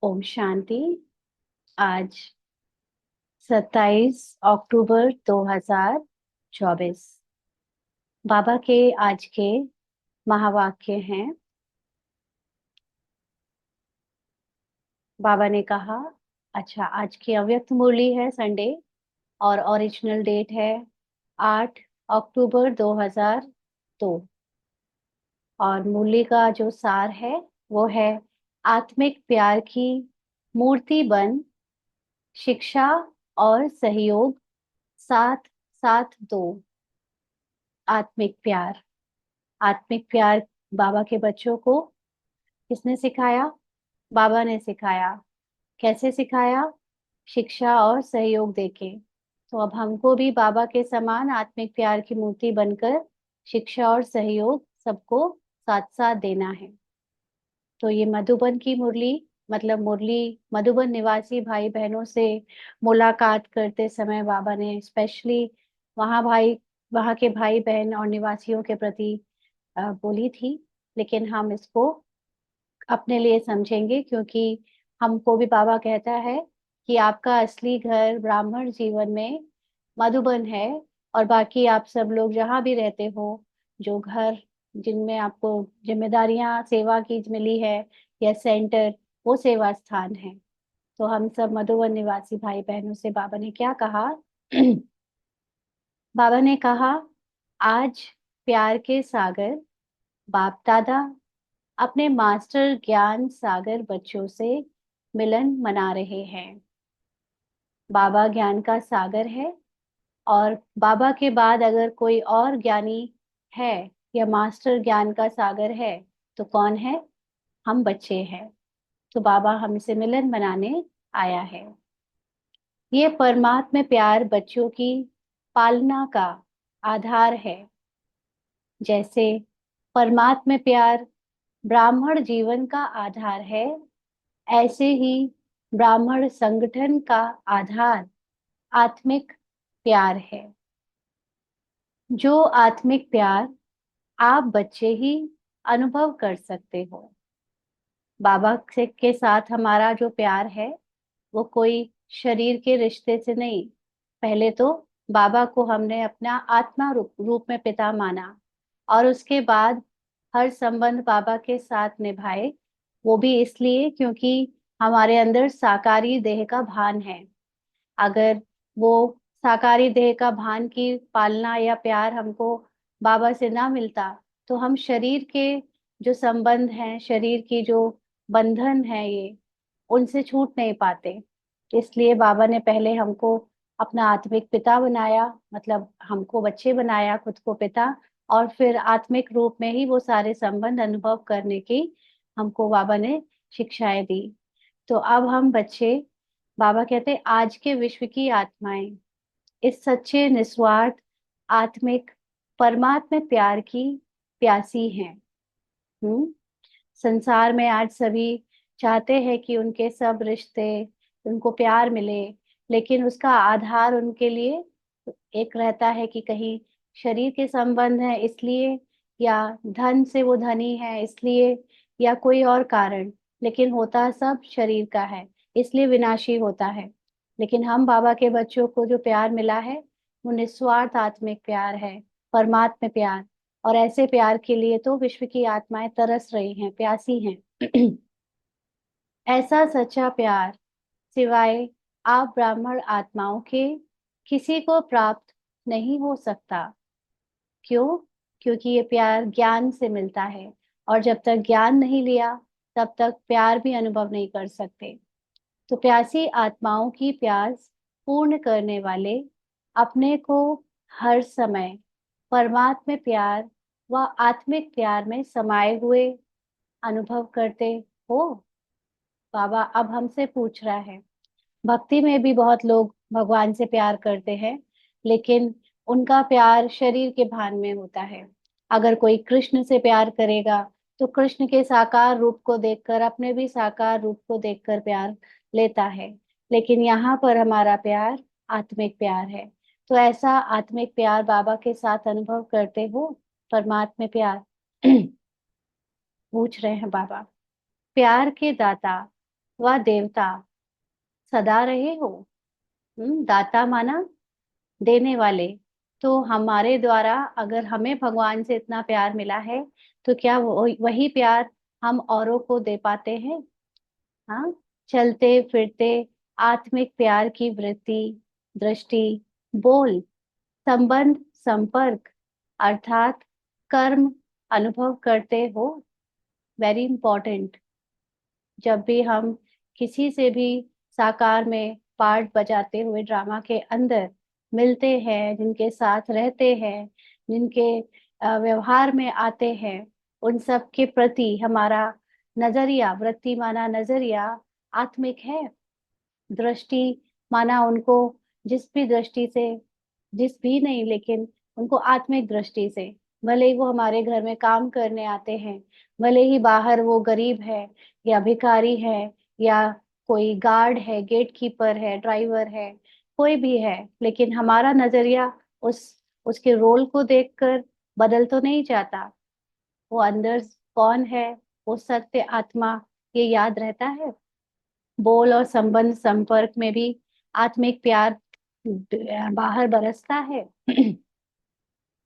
ओम शांति। आज 27 अक्टूबर 2024। बाबा के आज के महावाक्य हैं। बाबा ने कहा, अच्छा, आज की अव्यक्त मुरली है संडे, और ओरिजिनल डेट है 8 अक्टूबर 2002। और मुरली का जो सार है वो है, आत्मिक प्यार की मूर्ति बन, शिक्षा और सहयोग साथ साथ दो। आत्मिक प्यार। आत्मिक प्यार बाबा के बच्चों को किसने सिखाया? बाबा ने सिखाया। कैसे सिखाया? शिक्षा और सहयोग देके। तो अब हमको भी बाबा के समान आत्मिक प्यार की मूर्ति बनकर शिक्षा और सहयोग सबको साथ साथ देना है। तो ये मधुबन की मुरली, मतलब मुरली मधुबन निवासी भाई बहनों से मुलाकात करते समय बाबा ने स्पेशली वहाँ के भाई बहन और निवासियों के प्रति बोली थी। लेकिन हम इसको अपने लिए समझेंगे, क्योंकि हमको भी बाबा कहता है कि आपका असली घर ब्राह्मण जीवन में मधुबन है, और बाकी आप सब लोग जहाँ भी रहते हो, जो घर जिनमें आपको जिम्मेदारियां सेवा की मिली है या सेंटर, वो सेवा स्थान है। तो हम सब मधुबन निवासी भाई बहनों से बाबा ने क्या कहा? बाबा ने कहा, आज प्यार के सागर बाप दादा अपने मास्टर ज्ञान सागर बच्चों से मिलन मना रहे हैं। बाबा ज्ञान का सागर है, और बाबा के बाद अगर कोई और ज्ञानी है या मास्टर ज्ञान का सागर है तो कौन है? हम बच्चे हैं। तो बाबा हमसे मिलन मनाने आया है। ये परमात्मा प्यार बच्चों की पालना का आधार है। जैसे परमात्मा प्यार ब्राह्मण जीवन का आधार है, ऐसे ही ब्राह्मण संगठन का आधार आत्मिक प्यार है। जो आत्मिक प्यार आप बच्चे ही अनुभव कर सकते हो। बाबा से के साथ हमारा जो प्यार है वो कोई शरीर के रिश्ते से नहीं। पहले तो बाबा को हमने अपना आत्मा रूप में पिता माना, और उसके बाद हर संबंध बाबा के साथ निभाए। वो भी इसलिए क्योंकि हमारे अंदर साकारी देह का भान है। अगर वो साकारी देह का भान की पालना या प्यार हमको बाबा से ना मिलता, तो हम शरीर के जो संबंध हैं, शरीर की जो बंधन है, ये उनसे छूट नहीं पाते। इसलिए बाबा ने पहले हमको अपना आत्मिक पिता बनाया, मतलब हमको बच्चे बनाया, खुद को पिता, और फिर आत्मिक रूप में ही वो सारे संबंध अनुभव करने की हमको बाबा ने शिक्षाएं दी। तो अब हम बच्चे, बाबा कहते हैं, आज के विश्व की आत्माएं इस सच्चे निस्वार्थ आत्मिक परमात्मा प्यार की प्यासी हैं। हम्म। संसार में आज सभी चाहते हैं कि उनके सब रिश्ते, उनको प्यार मिले, लेकिन उसका आधार उनके लिए एक रहता है कि कहीं शरीर के संबंध है इसलिए, या धन से वो धनी है इसलिए, या कोई और कारण। लेकिन होता सब शरीर का है, इसलिए विनाशी होता है। लेकिन हम बाबा के बच्चों को जो प्यार मिला है वो निस्वार्थ आत्मिक प्यार है, परमात्मा प्यार। और ऐसे प्यार के लिए तो विश्व की आत्माएं तरस रही हैं, प्यासी हैं। ऐसा सच्चा प्यार सिवाय आप ब्राह्मण आत्माओं के किसी को प्राप्त नहीं हो सकता। क्यों? क्योंकि ये प्यार ज्ञान से मिलता है, और जब तक ज्ञान नहीं लिया तब तक प्यार भी अनुभव नहीं कर सकते। तो प्यासी आत्माओं की प्यास पूर्ण करने वाले अपने को हर समय परमात्मा प्यार व आत्मिक प्यार में समाये हुए अनुभव करते हो। बाबा अब हमसे पूछ रहा है। भक्ति में भी बहुत लोग भगवान से प्यार करते हैं, लेकिन उनका प्यार शरीर के भान में होता है। अगर कोई कृष्ण से प्यार करेगा तो कृष्ण के साकार रूप को देखकर, अपने भी साकार रूप को देखकर प्यार लेता है। लेकिन यहाँ पर हमारा प्यार आत्मिक प्यार है। तो ऐसा आत्मिक प्यार बाबा के साथ अनुभव करते हो, परमात्मा प्यार। पूछ रहे हैं बाबा, प्यार के दाता वह देवता सदा रहे हो। दाता माना देने वाले। तो हमारे द्वारा अगर हमें भगवान से इतना प्यार मिला है, तो क्या वही प्यार हम औरों को दे पाते हैं? हाँ। चलते फिरते आत्मिक प्यार की वृत्ति, दृष्टि, बोल, संबंध, संपर्क, अर्थात कर्म अनुभव करते हो। Very important. जब भी हम किसी से भी साकार में पार्ट बजाते हुए ड्रामा के अंदर मिलते हैं, जिनके साथ रहते हैं, जिनके व्यवहार में आते हैं, उन सब के प्रति हमारा नजरिया, वृत्ति माना नजरिया, आत्मिक है। दृष्टि माना उनको जिस भी दृष्टि से, जिस भी नहीं लेकिन उनको आत्मिक दृष्टि से, भले ही वो हमारे घर में काम करने आते हैं, भले ही बाहर वो गरीब है या भिखारी है या कोई गार्ड है, गेट कीपर है, ड्राइवर है, कोई भी है, लेकिन हमारा नजरिया उस उसके रोल को देखकर बदल तो नहीं जाता। वो अंदर कौन है, वो सत्य आत्मा, ये याद रहता है। बोल और संबंध संपर्क में भी आत्मिक प्यार बाहर बरसता है।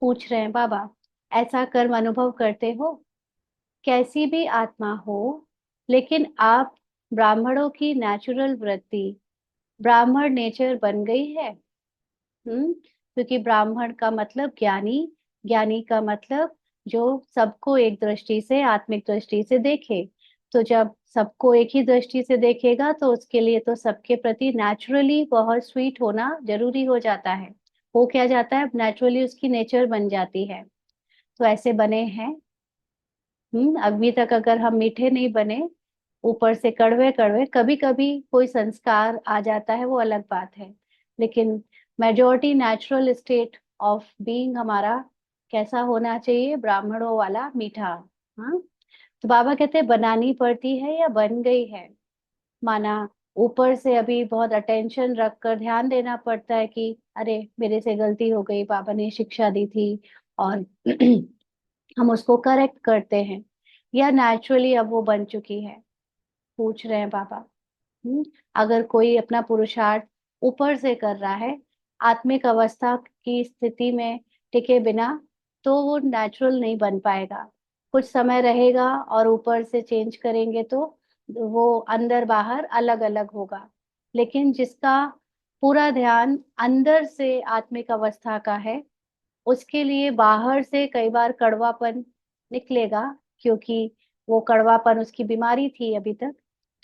पूछ रहे हैं बाबा, ऐसा कर्म अनुभव करते हो? कैसी भी आत्मा हो, लेकिन आप ब्राह्मणों की नेचुरल वृत्ति, ब्राह्मण नेचर बन गई है। क्योंकि ब्राह्मण का मतलब ज्ञानी, ज्ञानी का मतलब जो सबको एक दृष्टि से, आत्मिक दृष्टि से देखे। तो जब सबको एक ही दृष्टि से देखेगा, तो उसके लिए तो सबके प्रति नेचुरली बहुत स्वीट होना जरूरी हो जाता है। वो क्या जाता है, नेचुरली उसकी नेचर बन जाती है। तो ऐसे बने हैं। अभी तक अगर हम मीठे नहीं बने, ऊपर से कड़वे कड़वे, कभी कभी कोई संस्कार आ जाता है, वो अलग बात है, लेकिन majority natural state of being हमारा कैसा होना चाहिए? ब्राह्मणों वाला मीठा। हाँ। तो बाबा कहते हैं बनानी पड़ती है या बन गई है। माना ऊपर से अभी बहुत अटेंशन रखकर ध्यान देना पड़ता है कि अरे मेरे से गलती हो गई, बाबा ने शिक्षा दी थी और हम उसको करेक्ट करते हैं, या नेचुरली अब वो बन चुकी है। पूछ रहे हैं बाबा। अगर कोई अपना पुरुषार्थ ऊपर से कर रहा है, आत्मिक अवस्था की स्थिति में टिके बिना, तो वो नेचुरल नहीं बन पाएगा। कुछ समय रहेगा और ऊपर से चेंज करेंगे तो वो अंदर बाहर अलग अलग होगा। लेकिन जिसका पूरा ध्यान अंदर से आत्मिक अवस्था का है, उसके लिए बाहर से कई बार कड़वापन निकलेगा, क्योंकि वो कड़वापन उसकी बीमारी थी अभी तक,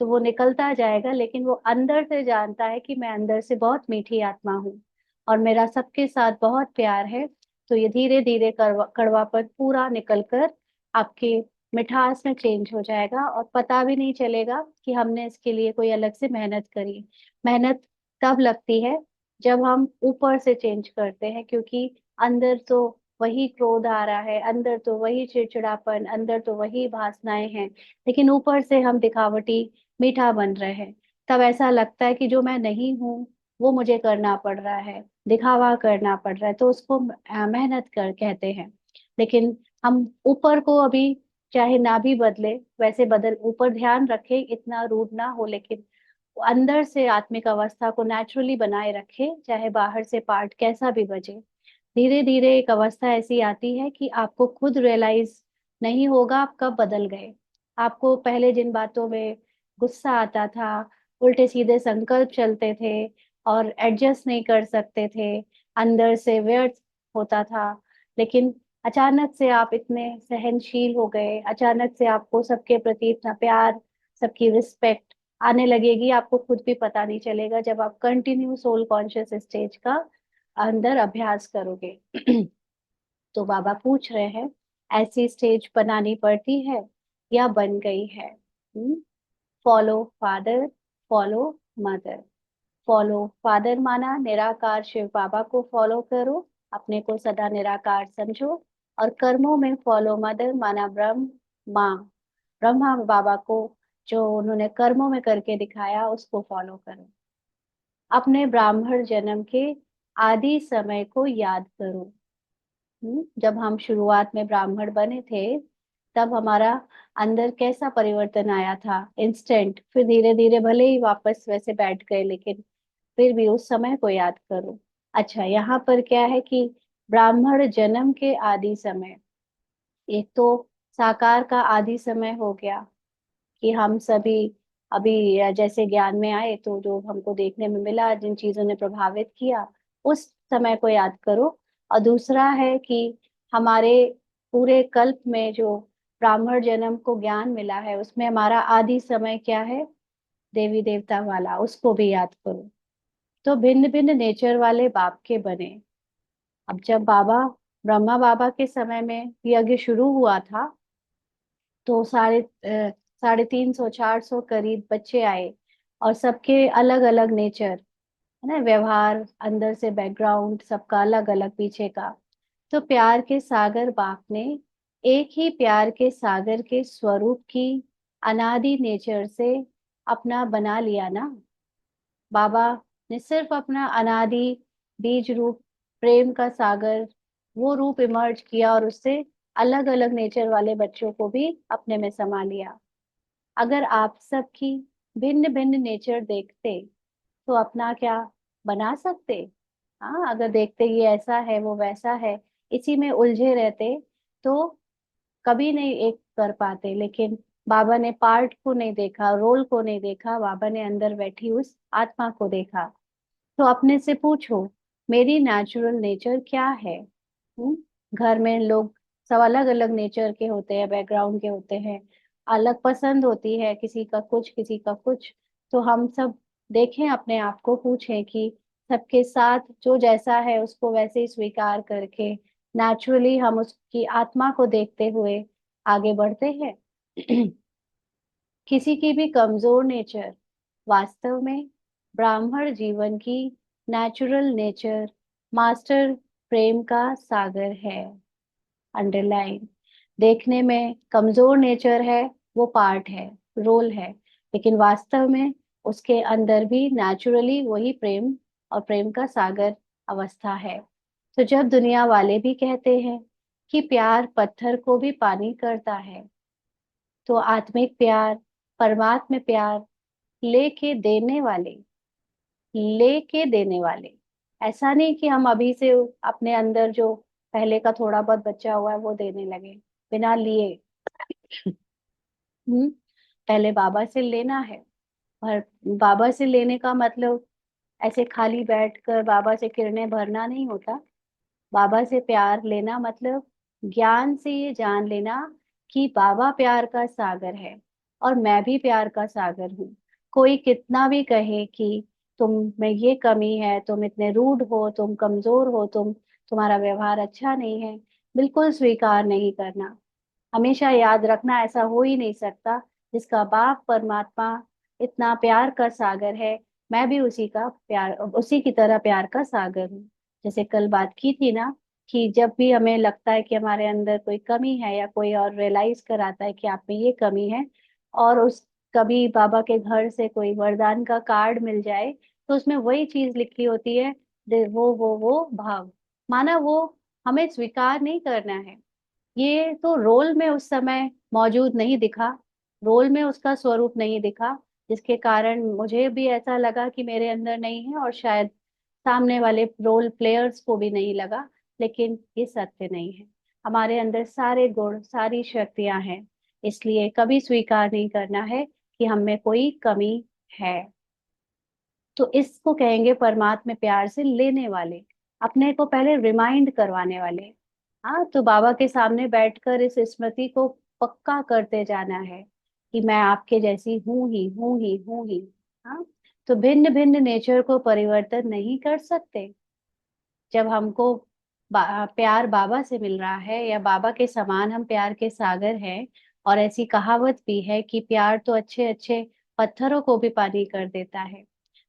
तो वो निकलता जाएगा। लेकिन वो अंदर से जानता है कि मैं अंदर से बहुत मीठी आत्मा हूँ और मेरा सबके साथ बहुत प्यार है। तो ये धीरे धीरे कड़वापन पूरा निकलकर आपके मिठास में चेंज हो जाएगा और पता भी नहीं चलेगा कि हमने इसके लिए कोई अलग से मेहनत करी। मेहनत तब लगती है जब हम ऊपर से चेंज करते हैं, क्योंकि अंदर तो वही क्रोध आ रहा है, अंदर तो वही चिड़चिड़ापन, अंदर तो वही वासनाएं हैं, लेकिन ऊपर से हम दिखावटी मीठा बन रहे हैं। तब ऐसा लगता है कि जो मैं नहीं हूँ वो मुझे करना पड़ रहा है, दिखावा करना पड़ रहा है, तो उसको मेहनत कर कहते हैं। लेकिन हम ऊपर को अभी चाहे ना भी बदले, वैसे बदल ऊपर ध्यान रखें, इतना रूड ना हो, लेकिन अंदर से आत्मिक अवस्था को नेचुरली बनाए रखे, चाहे बाहर से पार्ट कैसा भी बजे। धीरे धीरे एक अवस्था ऐसी आती है कि आपको खुद रियलाइज नहीं होगा आप कब बदल गए। आपको पहले जिन बातों में गुस्सा आता था, उल्टे सीधे संकल्प चलते थे और एडजस्ट नहीं कर सकते थे, अंदर से व्यर्थ होता था, लेकिन अचानक से आप इतने सहनशील हो गए, अचानक से आपको सबके प्रति इतना प्यार, सबकी रिस्पेक्ट आने लगेगी, आपको खुद भी पता नहीं चलेगा, जब आप कंटिन्यू सोल कॉन्शियस स्टेज का अंदर अभ्यास करोगे। तो बाबा पूछ रहे हैं, ऐसी स्टेज बनानी पड़ती है या बन गई है? Follow father, follow mother. Follow father माना निराकार शिव बाबा को फॉलो करो, अपने को सदा निराकार समझो। और कर्मों में फॉलो मदर माना ब्रह्म माँ, ब्रह्मा बाबा को, जो उन्होंने कर्मों में करके दिखाया उसको फॉलो करो। अपने ब्राह्मण जन्म के आदि समय को याद करो। जब हम शुरुआत में ब्राह्मण बने थे, तब हमारा अंदर कैसा परिवर्तन आया था, इंस्टेंट। फिर धीरे धीरे भले ही वापस वैसे बैठ गए, लेकिन फिर भी उस समय को याद करो। अच्छा, यहाँ पर क्या है कि ब्राह्मण जन्म के आदि समय, एक तो साकार का आदि समय हो गया कि हम सभी अभी जैसे ज्ञान में आए तो जो हमको देखने में मिला, जिन चीजों ने प्रभावित किया, उस समय को याद करो। और दूसरा है कि हमारे पूरे कल्प में जो ब्राह्मण जन्म को ज्ञान मिला है, उसमें हमारा आदि समय क्या है, देवी देवता वाला, उसको भी याद करो। तो भिन्न भिन्न नेचर वाले बाप के बने। अब जब बाबा ब्रह्मा बाबा के समय में यज्ञ शुरू हुआ था, तो 350 400 करीब बच्चे आए, और सबके अलग अलग नेचर है ना, व्यवहार, अंदर से बैकग्राउंड सबका अलग अलग पीछे का। तो प्यार के सागर बाप ने एक ही प्यार के सागर के स्वरूप की अनादि नेचर से अपना बना लिया ना। बाबा ने सिर्फ अपना अनादि बीज रूप प्रेम का सागर, वो रूप इमर्ज किया, और उससे अलग अलग नेचर वाले बच्चों को भी अपने में समा लिया। अगर आप सबकी भिन्न भिन्न नेचर देखते, तो अपना क्या बना सकते? हाँ, अगर देखते ये ऐसा है वो वैसा है, इसी में उलझे रहते, तो कभी नहीं एक कर पाते। लेकिन बाबा ने पार्ट को नहीं देखा, रोल को नहीं देखा, बाबा ने अंदर बैठी उस आत्मा को देखा। तो अपने से पूछो, मेरी नेचुरल नेचर क्या है? घर में लोग सब अलग अलग नेचर के होते हैं, बैकग्राउंड के होते हैं, अलग पसंद होती है, किसी का कुछ किसी का कुछ। तो हम सब देखें अपने आप को, पूछें कि सबके साथ जो जैसा है उसको वैसे ही स्वीकार करके नेचुरली हम उसकी आत्मा को देखते हुए आगे बढ़ते हैं। किसी की भी कमजोर नेचर वास्तव में ब्राह्मण जीवन की नेचुरल नेचर, मास्टर प्रेम का सागर है। अंडरलाइन। देखने में कमजोर नेचर है, वो पार्ट है, रोल है, लेकिन वास्तव में उसके अंदर भी नेचुरली वही प्रेम और प्रेम का सागर अवस्था है। तो जब दुनिया वाले भी कहते हैं कि प्यार पत्थर को भी पानी करता है, तो आत्मिक प्यार, परमात्म प्यार लेके देने वाले, लेके देने वाले, ऐसा नहीं कि हम अभी से अपने अंदर जो पहले का थोड़ा बहुत बचा हुआ है वो देने लगे बिना लिए। हम्म पहले बाबा से लेना है। और बाबा से लेने का मतलब ऐसे खाली बैठकर बाबा से किरणें भरना नहीं होता। बाबा से प्यार लेना मतलब ज्ञान से ये जान लेना कि बाबा प्यार का सागर है, और मैं भी प्यार का सागर हूँ। कोई कितना भी कहे कि तुम में ये कमी है, तुम इतने रूड हो, तुम कमजोर हो, तुम्हारा व्यवहार अच्छा नहीं है, बिल्कुल स्वीकार नहीं करना। हमेशा याद रखना, ऐसा हो ही नहीं सकता। जिसका बाप परमात्मा इतना प्यार का सागर है, मैं भी उसी का प्यार, उसी की तरह प्यार का सागर हूँ। जैसे कल बात की थी ना, कि जब भी हमें लगता है कि हमारे अंदर कोई कमी है, या कोई और रियलाइज कराता है कि आप में ये कमी है, और उस कभी बाबा के घर से कोई वरदान का कार्ड मिल जाए, तो उसमें वही चीज लिखी होती है, वो भाव, माना वो हमें स्वीकार नहीं करना है। ये तो रोल में उस समय मौजूद नहीं दिखा, रोल में उसका स्वरूप नहीं दिखा, जिसके कारण मुझे भी ऐसा लगा कि मेरे अंदर नहीं है, और शायद सामने वाले रोल प्लेयर्स को भी नहीं लगा। लेकिन ये सत्य नहीं है। हमारे अंदर सारे गुण, सारी शक्तियां हैं, इसलिए कभी स्वीकार नहीं करना है कि हम में कोई कमी है। तो इसको कहेंगे परमात्मा प्यार से लेने वाले, अपने को पहले रिमाइंड करवाने वाले। हाँ, तो बाबा के सामने बैठकर इस स्मृति को पक्का करते जाना है कि मैं आपके जैसी हूं ही, हूं ही, हूं ही। हाँ, तो भिन्न भिन्न नेचर को परिवर्तन नहीं कर सकते। जब हमको प्यार बाबा से मिल रहा है, या बाबा के समान हम प्यार के सागर हैं, और ऐसी कहावत भी है कि प्यार तो अच्छे अच्छे पत्थरों को भी पानी कर देता है।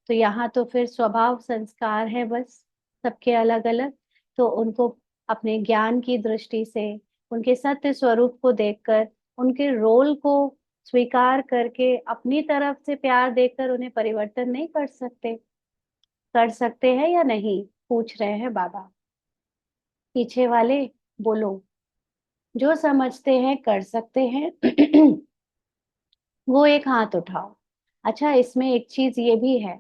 तो यहाँ तो फिर स्वभाव संस्कार है बस, सबके अलग अलग। तो उनको अपने ज्ञान की दृष्टि से, उनके सत्य स्वरूप को देखकर, उनके रोल को स्वीकार करके अपनी तरफ से प्यार देकर उन्हें परिवर्तन नहीं कर सकते। कर सकते हैं या नहीं, पूछ रहे हैं बाबा। पीछे वाले बोलो। जो समझते हैं कर सकते हैं वो एक हाथ उठाओ। अच्छा, इसमें एक चीज ये भी है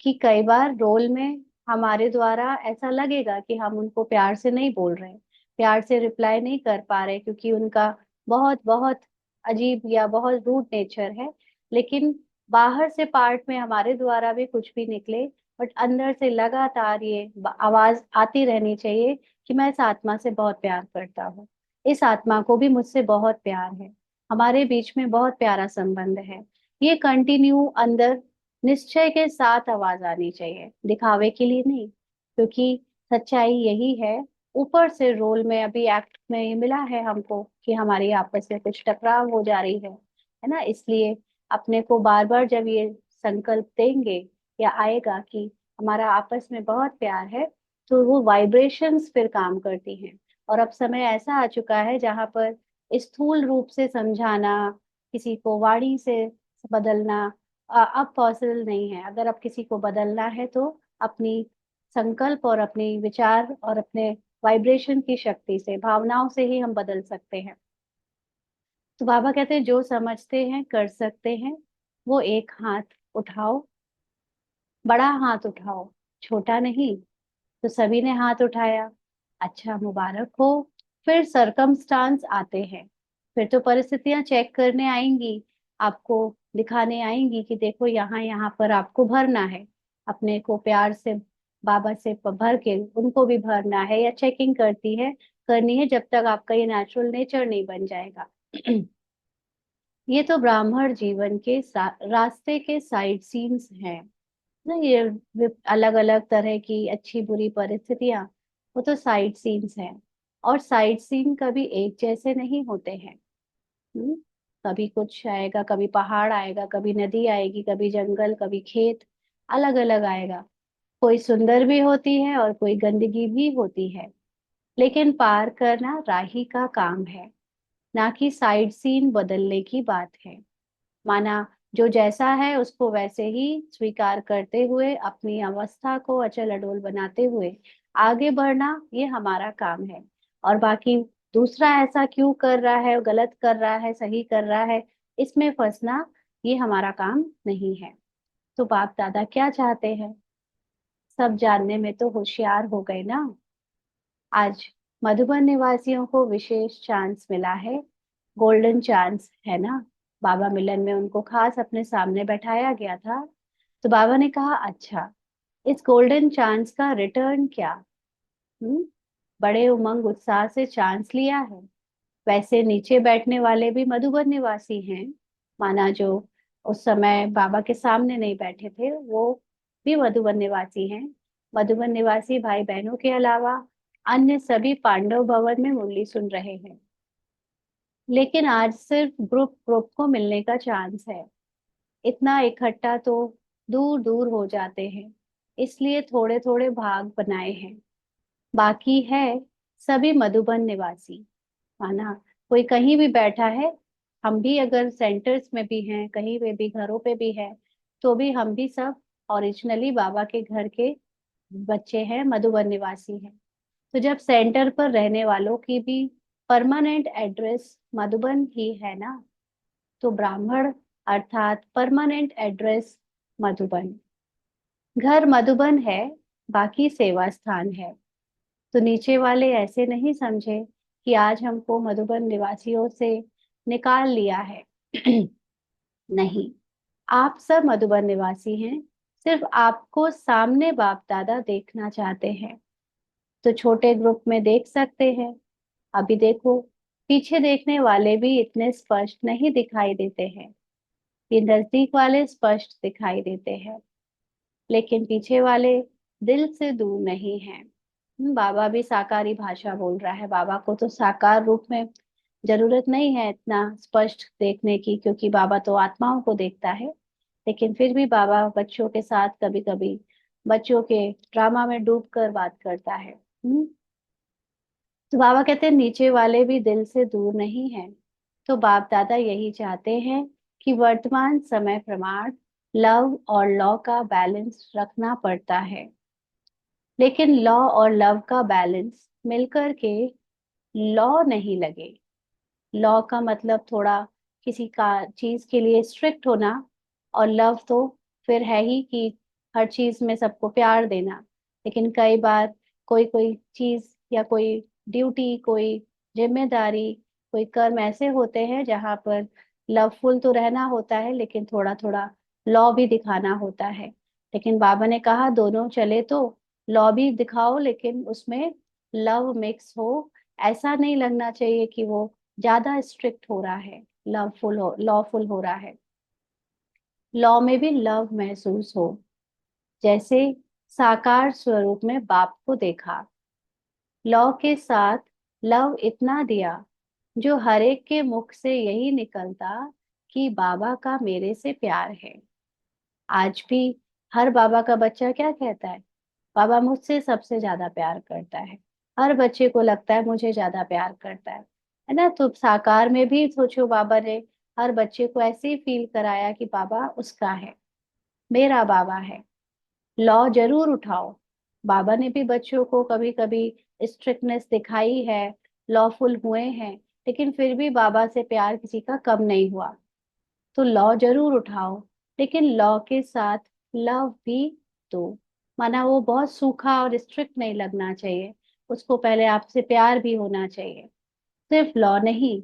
कि कई बार रोल में हमारे द्वारा ऐसा लगेगा कि हम उनको प्यार से नहीं बोल रहे, प्यार से रिप्लाई नहीं कर पा रहे, क्योंकि उनका बहुत बहुत अजीब या बहुत रूड नेचर है। लेकिन बाहर से पार्ट में हमारे द्वारा भी कुछ भी निकले, बट अंदर से लगातार ये आवाज आती रहनी चाहिए कि मैं इस आत्मा से बहुत प्यार करता हूँ, इस आत्मा को भी मुझसे बहुत प्यार है, हमारे बीच में बहुत प्यारा संबंध है। ये कंटिन्यू अंदर निश्चय के साथ आवाज आनी चाहिए, दिखावे के लिए नहीं। क्योंकि सच्चाई यही है, ऊपर से रोल में अभी एक्ट में ये मिला है हमको कि हमारी आपस में कुछ टकराव हो जा रही है ना। इसलिए अपने को बार बार जब ये संकल्प देंगे या आएगा कि हमारा आपस में बहुत प्यार है, तो वो वाइब्रेशंस फिर काम करती हैं। और अब समय ऐसा आ चुका है जहां पर स्थूल रूप से समझाना, किसी को वाणी से बदलना अब पॉसिबल नहीं है। अगर अब किसी को बदलना है तो अपनी संकल्प और अपनी विचार और अपने वाइब्रेशन की शक्ति से, भावनाओं से ही हम बदल सकते हैं। तो बाबा कहते हैं जो समझते हैं कर सकते हैं, वो एक हाथ उठाओ, बड़ा हाथ उठाओ, छोटा नहीं। तो सभी ने हाथ उठाया। अच्छा, मुबारक हो। फिर सरकमस्टांस आते हैं, फिर तो परिस्थितियां चेक करने आएंगी, आपको दिखाने आएंगी कि देखो यहाँ यहाँ पर आपको भरना है, अपने को प्यार से बाबा से भर के उनको भी भरना है, या चेकिंग करनी है, जब तक आपका ये नेचुरल नेचर नहीं बन जाएगा। ये तो ब्राह्मण जीवन के रास्ते के साइड सीन्स हैं ना। ये अलग अलग तरह की अच्छी बुरी परिस्थितियां, वो तो साइड सीन्स हैं। और साइड सीन कभी एक जैसे नहीं होते हैं। हम्म, कभी कुछ आएगा, कभी पहाड़ आएगा, कभी नदी आएगी, कभी जंगल, कभी खेत, अलग अलग आएगा। कोई सुंदर भी होती है और कोई गंदगी भी होती है। लेकिन पार करना राही का काम है, ना कि साइड सीन बदलने की बात है। माना जो जैसा है उसको वैसे ही स्वीकार करते हुए, अपनी अवस्था को अचल अडोल बनाते हुए आगे बढ़ना, ये हमारा काम है। और बाकी दूसरा ऐसा क्यों कर रहा है, गलत कर रहा है, सही कर रहा है, इसमें फंसना ये हमारा काम नहीं है। तो बाप दादा क्या चाहते हैं, सब जानने में तो होशियार हो गए ना। आज मधुबन निवासियों को विशेष चांस मिला है, गोल्डन चांस है ना। बाबा मिलन में उनको खास अपने सामने बैठाया गया था। तो बाबा ने कहा, अच्छा, इस गोल्डन चांस का रिटर्न क्या। हम्म, बड़े उमंग उत्साह से चांस लिया है। वैसे नीचे बैठने वाले भी मधुबन निवासी हैं, माना जो उस समय बाबा के सामने नहीं बैठे थे वो भी मधुबन निवासी हैं। मधुबन निवासी भाई बहनों के अलावा अन्य सभी पांडव भवन में मुरली सुन रहे हैं। लेकिन आज सिर्फ ग्रुप ग्रुप को मिलने का चांस है। इतना इकट्ठा तो दूर दूर हो जाते हैं, इसलिए थोड़े थोड़े भाग बनाए हैं। बाकी है सभी मधुबन निवासी, माना कोई कहीं भी बैठा है, हम भी अगर सेंटर्स में भी हैं, कहीं पे भी घरों पे भी है, तो भी हम भी सब ओरिजिनली बाबा के घर के बच्चे हैं, मधुबन निवासी हैं। तो जब सेंटर पर रहने वालों की भी परमानेंट एड्रेस मधुबन ही है ना, तो ब्राह्मण अर्थात परमानेंट एड्रेस मधुबन, घर मधुबन है, बाकी सेवा स्थान है। तो नीचे वाले ऐसे नहीं समझे कि आज हमको मधुबन निवासियों से निकाल लिया है। नहीं, आप सब मधुबन निवासी हैं, सिर्फ आपको सामने बाप दादा देखना चाहते हैं। तो छोटे ग्रुप में देख सकते हैं। अभी देखो, पीछे देखने वाले भी इतने स्पष्ट नहीं दिखाई देते हैं, ये नजदीक वाले स्पष्ट दिखाई देते हैं, लेकिन पीछे वाले दिल से दूर नहीं हैं। बाबा भी साकारी भाषा बोल रहा है, बाबा को तो साकार रूप में जरूरत नहीं है इतना स्पष्ट देखने की, क्योंकि बाबा तो आत्माओं को देखता है। लेकिन फिर भी बाबा बच्चों के साथ कभी कभी बच्चों के ड्रामा में डूब कर बात करता है। तो बाबा कहते हैं नीचे वाले भी दिल से दूर नहीं है। तो बाप दादा यही चाहते हैं कि वर्तमान समय प्रमाण लव और लॉ का बैलेंस रखना पड़ता है। लेकिन लॉ और लव का बैलेंस मिलकर के लॉ नहीं लगे, लॉ का मतलब थोड़ा किसी का चीज के लिए स्ट्रिक्ट होना, और लव तो फिर है ही कि हर चीज में सबको प्यार देना। लेकिन कई बार कोई कोई चीज या कोई ड्यूटी, कोई जिम्मेदारी, कोई कर्म ऐसे होते हैं जहां पर लवफुल तो रहना होता है लेकिन थोड़ा थोड़ा लॉ भी दिखाना होता है। लेकिन बाबा ने कहा दोनों चले तो लॉ भी दिखाओ लेकिन उसमें लव मिक्स हो। ऐसा नहीं लगना चाहिए कि वो ज्यादा स्ट्रिक्ट हो रहा है, लवफुल हो लॉफुल हो रहा है। लॉ में भी लव महसूस हो, जैसे साकार स्वरूप में बाप को देखा। लॉ के साथ लव इतना दिया जो हर एक के मुख से यही निकलता कि बाबा का मेरे से प्यार है। आज भी हर बाबा का बच्चा क्या कहता है? बाबा मुझसे सबसे ज्यादा प्यार करता है। हर बच्चे को लगता है मुझे ज्यादा प्यार करता है ना? तो साकार में भी सोचो, बाबा ने हर बच्चे को ऐसे ही फील कराया कि बाबा उसका है, मेरा बाबा है। लॉ जरूर उठाओ। बाबा ने भी बच्चों को कभी कभी स्ट्रिक्टनेस दिखाई है, लॉफुल हुए हैं, लेकिन फिर भी बाबा से प्यार किसी का कम नहीं हुआ। तो लॉ जरूर उठाओ, लेकिन लॉ के साथ लव भी दो। माना वो बहुत सूखा और स्ट्रिक्ट नहीं लगना चाहिए, उसको पहले आपसे प्यार भी होना चाहिए। सिर्फ लॉ नहीं,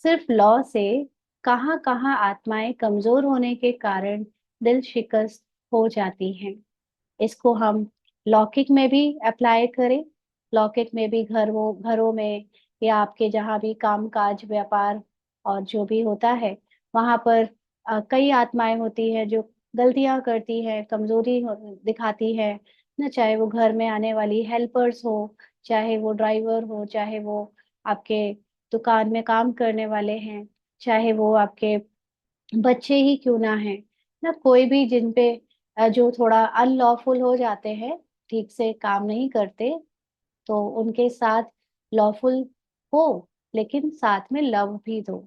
सिर्फ लॉ से कहाँ कहाँ आत्माएं कमजोर होने के कारण दिल शिकस्त हो जाती हैं। इसको हम लौकिक में भी अप्लाई करें। लौकिक में भी घरों में या आपके जहाँ भी काम काज व्यापार और जो भी होता है वहां पर कई आत्माएं होती हैं जो गलतियां करती हैं, कमजोरी दिखाती है ना। चाहे वो घर में आने वाली हेल्पर्स हो, चाहे वो ड्राइवर हो, चाहे वो आपके दुकान में काम करने वाले हैं, चाहे वो आपके बच्चे ही क्यों ना है ना, कोई भी जिन पे जो थोड़ा अनलॉफुल हो जाते हैं, ठीक से काम नहीं करते, तो उनके साथ लॉफुल हो लेकिन साथ में लव भी दो,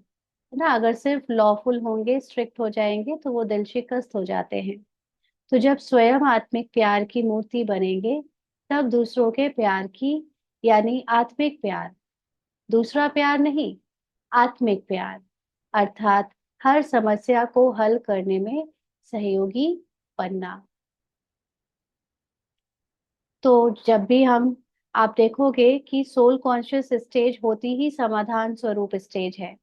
है ना। अगर सिर्फ लॉफुल होंगे, स्ट्रिक्ट हो जाएंगे तो वो दिल शिकस्त हो जाते हैं। तो जब स्वयं आत्मिक प्यार की मूर्ति बनेंगे, तब दूसरों के प्यार की, यानी आत्मिक प्यार, दूसरा प्यार नहीं, आत्मिक प्यार, अर्थात हर समस्या को हल करने में सहयोगी बनना। तो जब भी हम, आप देखोगे कि सोल कॉन्शियस स्टेज होती ही समाधान स्वरूप स्टेज है।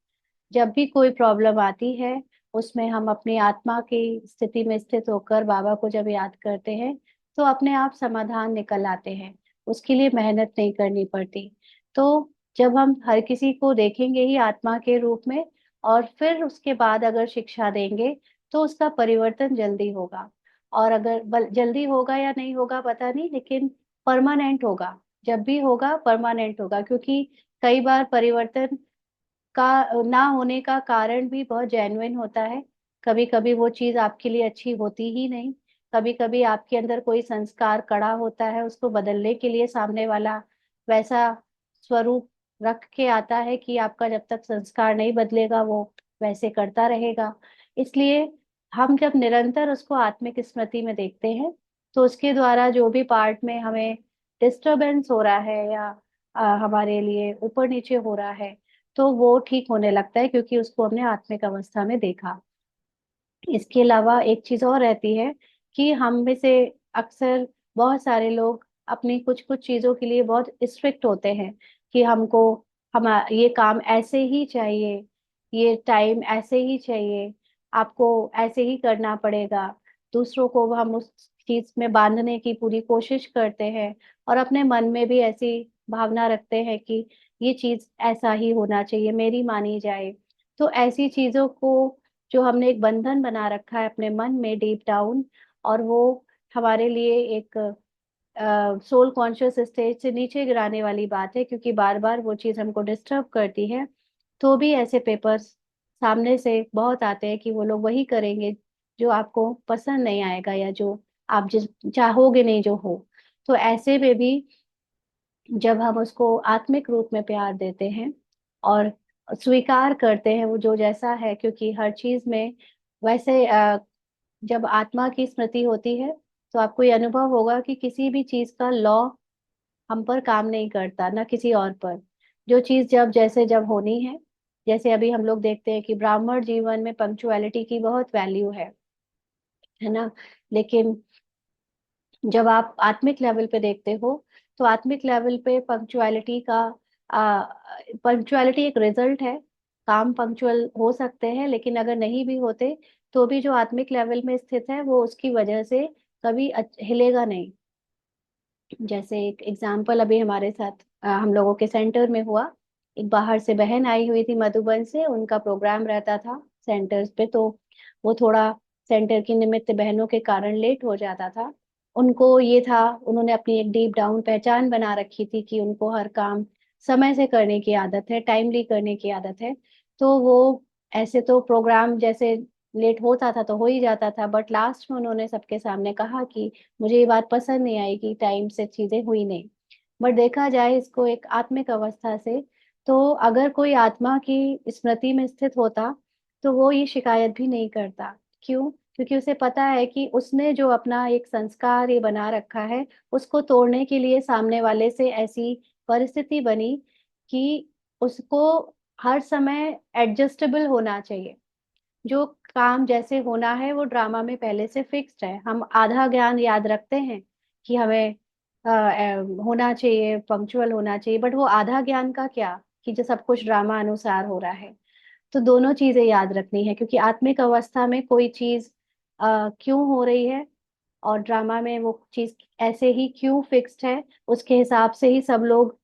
जब भी कोई प्रॉब्लम आती है, उसमें हम अपनी आत्मा की स्थिति में स्थित होकर बाबा को जब याद करते हैं, तो अपने आप समाधान निकल आते हैं। उसके लिए मेहनत नहीं करनी पड़ती। तो जब हम हर किसी को देखेंगे ही आत्मा के रूप में, और फिर उसके बाद अगर शिक्षा देंगे, तो उसका परिवर्तन जल्दी होगा। और अगर जल्दी होगा या नहीं होगा पता नहीं, लेकिन परमानेंट होगा। जब भी होगा परमानेंट होगा, क्योंकि कई बार परिवर्तन का ना होने का कारण भी बहुत जेन्युइन होता है। कभी कभी वो चीज आपके लिए अच्छी होती ही नहीं। कभी कभी आपके अंदर कोई संस्कार कड़ा होता है, उसको बदलने के लिए सामने वाला वैसा स्वरूप रख के आता है कि आपका जब तक संस्कार नहीं बदलेगा वो वैसे करता रहेगा। इसलिए हम जब निरंतर उसको आत्मिक स्मृति में देखते हैं, तो उसके द्वारा जो भी पार्ट में हमें डिस्टरबेंस हो रहा है या हमारे लिए ऊपर नीचे हो रहा है, तो वो ठीक होने लगता है, क्योंकि उसको हमने आत्मिक अवस्था में देखा। इसके अलावा एक चीज और रहती है कि हम में से अक्सर बहुत सारे लोग अपनी कुछ कुछ चीजों के लिए बहुत स्ट्रिक्ट होते हैं कि हमको, हम ये काम ऐसे ही चाहिए, ये टाइम ऐसे ही चाहिए, आपको ऐसे ही करना पड़ेगा। दूसरों को हम उस चीज में बांधने की पूरी कोशिश करते हैं, और अपने मन में भी ऐसी भावना रखते हैं कि ये चीज ऐसा ही होना चाहिए, मेरी मानी जाए। तो ऐसी चीजों को, जो हमने एक बंधन बना रखा है अपने मन में डीप डाउन, और वो हमारे लिए एक सोल कॉन्शियस स्टेज से नीचे गिराने वाली बात है, क्योंकि बार बार वो चीज हमको डिस्टर्ब करती है। तो भी ऐसे पेपर्स सामने से बहुत आते हैं कि वो लोग वही करेंगे जो आपको पसंद नहीं आएगा, या जो आप जिस चाहोगे नहीं जो हो। तो ऐसे में भी जब हम उसको आत्मिक रूप में प्यार देते हैं और स्वीकार करते हैं वो जो जैसा है, क्योंकि हर चीज में वैसे जब आत्मा की स्मृति होती है, तो आपको ये अनुभव होगा कि किसी भी चीज का लॉ हम पर काम नहीं करता, ना किसी और पर। जो चीज जब जैसे जब होनी है, जैसे अभी हम लोग देखते हैं कि ब्राह्मण जीवन में पंक्चुअलिटी की बहुत वैल्यू है ना। लेकिन जब आप आत्मिक लेवल पे देखते हो, तो आत्मिक लेवल पे पंक्चुअलिटी का पंक्चुअलिटी एक रिजल्ट है। काम पंक्चुअल हो सकते हैं, लेकिन अगर नहीं भी होते तो भी जो आत्मिक लेवल में स्थित है वो उसकी वजह से कभी हिलेगा नहीं। जैसे एक एग्जाम्पल अभी हमारे साथ हम लोगों के सेंटर में हुआ। एक बाहर से बहन आई हुई थी मधुबन से, उनका प्रोग्राम रहता था सेंटर्स पे, तो वो थोड़ा सेंटर की निमित्त बहनों के कारण लेट हो जाता था। उनको ये था, उन्होंने अपनी एक डीप डाउन पहचान बना रखी थी कि उनको हर काम समय से करने की आदत है, टाइमली करने की आदत है। तो वो ऐसे तो प्रोग्राम जैसे लेट होता था तो हो ही जाता था, बट लास्ट में उन्होंने सबके सामने कहा कि मुझे ये बात पसंद नहीं आई कि टाइम से चीजें हुई नहीं। बट देखा जाए इसको एक आत्मिक अवस्था से, तो अगर कोई आत्मा की स्मृति में स्थित होता तो वो ये शिकायत भी नहीं करता। क्यों? क्योंकि उसे पता है कि उसने जो अपना एक संस्कार ये बना रखा है, उसको तोड़ने के लिए सामने वाले से ऐसी परिस्थिति बनी कि उसको हर समय एडजस्टेबल होना चाहिए। जो काम जैसे होना है वो ड्रामा में पहले से फिक्स्ड है। हम आधा ज्ञान याद रखते हैं कि हमें होना चाहिए, पंक्चुअल होना चाहिए, बट वो आधा ज्ञान का क्या कि जो सब कुछ ड्रामा अनुसार हो रहा है। तो दोनों चीजें याद रखनी है, क्योंकि आत्मिक अवस्था में कोई चीज क्यों हो रही है और ड्रामा में वो चीज ऐसे ही क्यों फिक्स्ड है, उसके हिसाब से ही सब लोग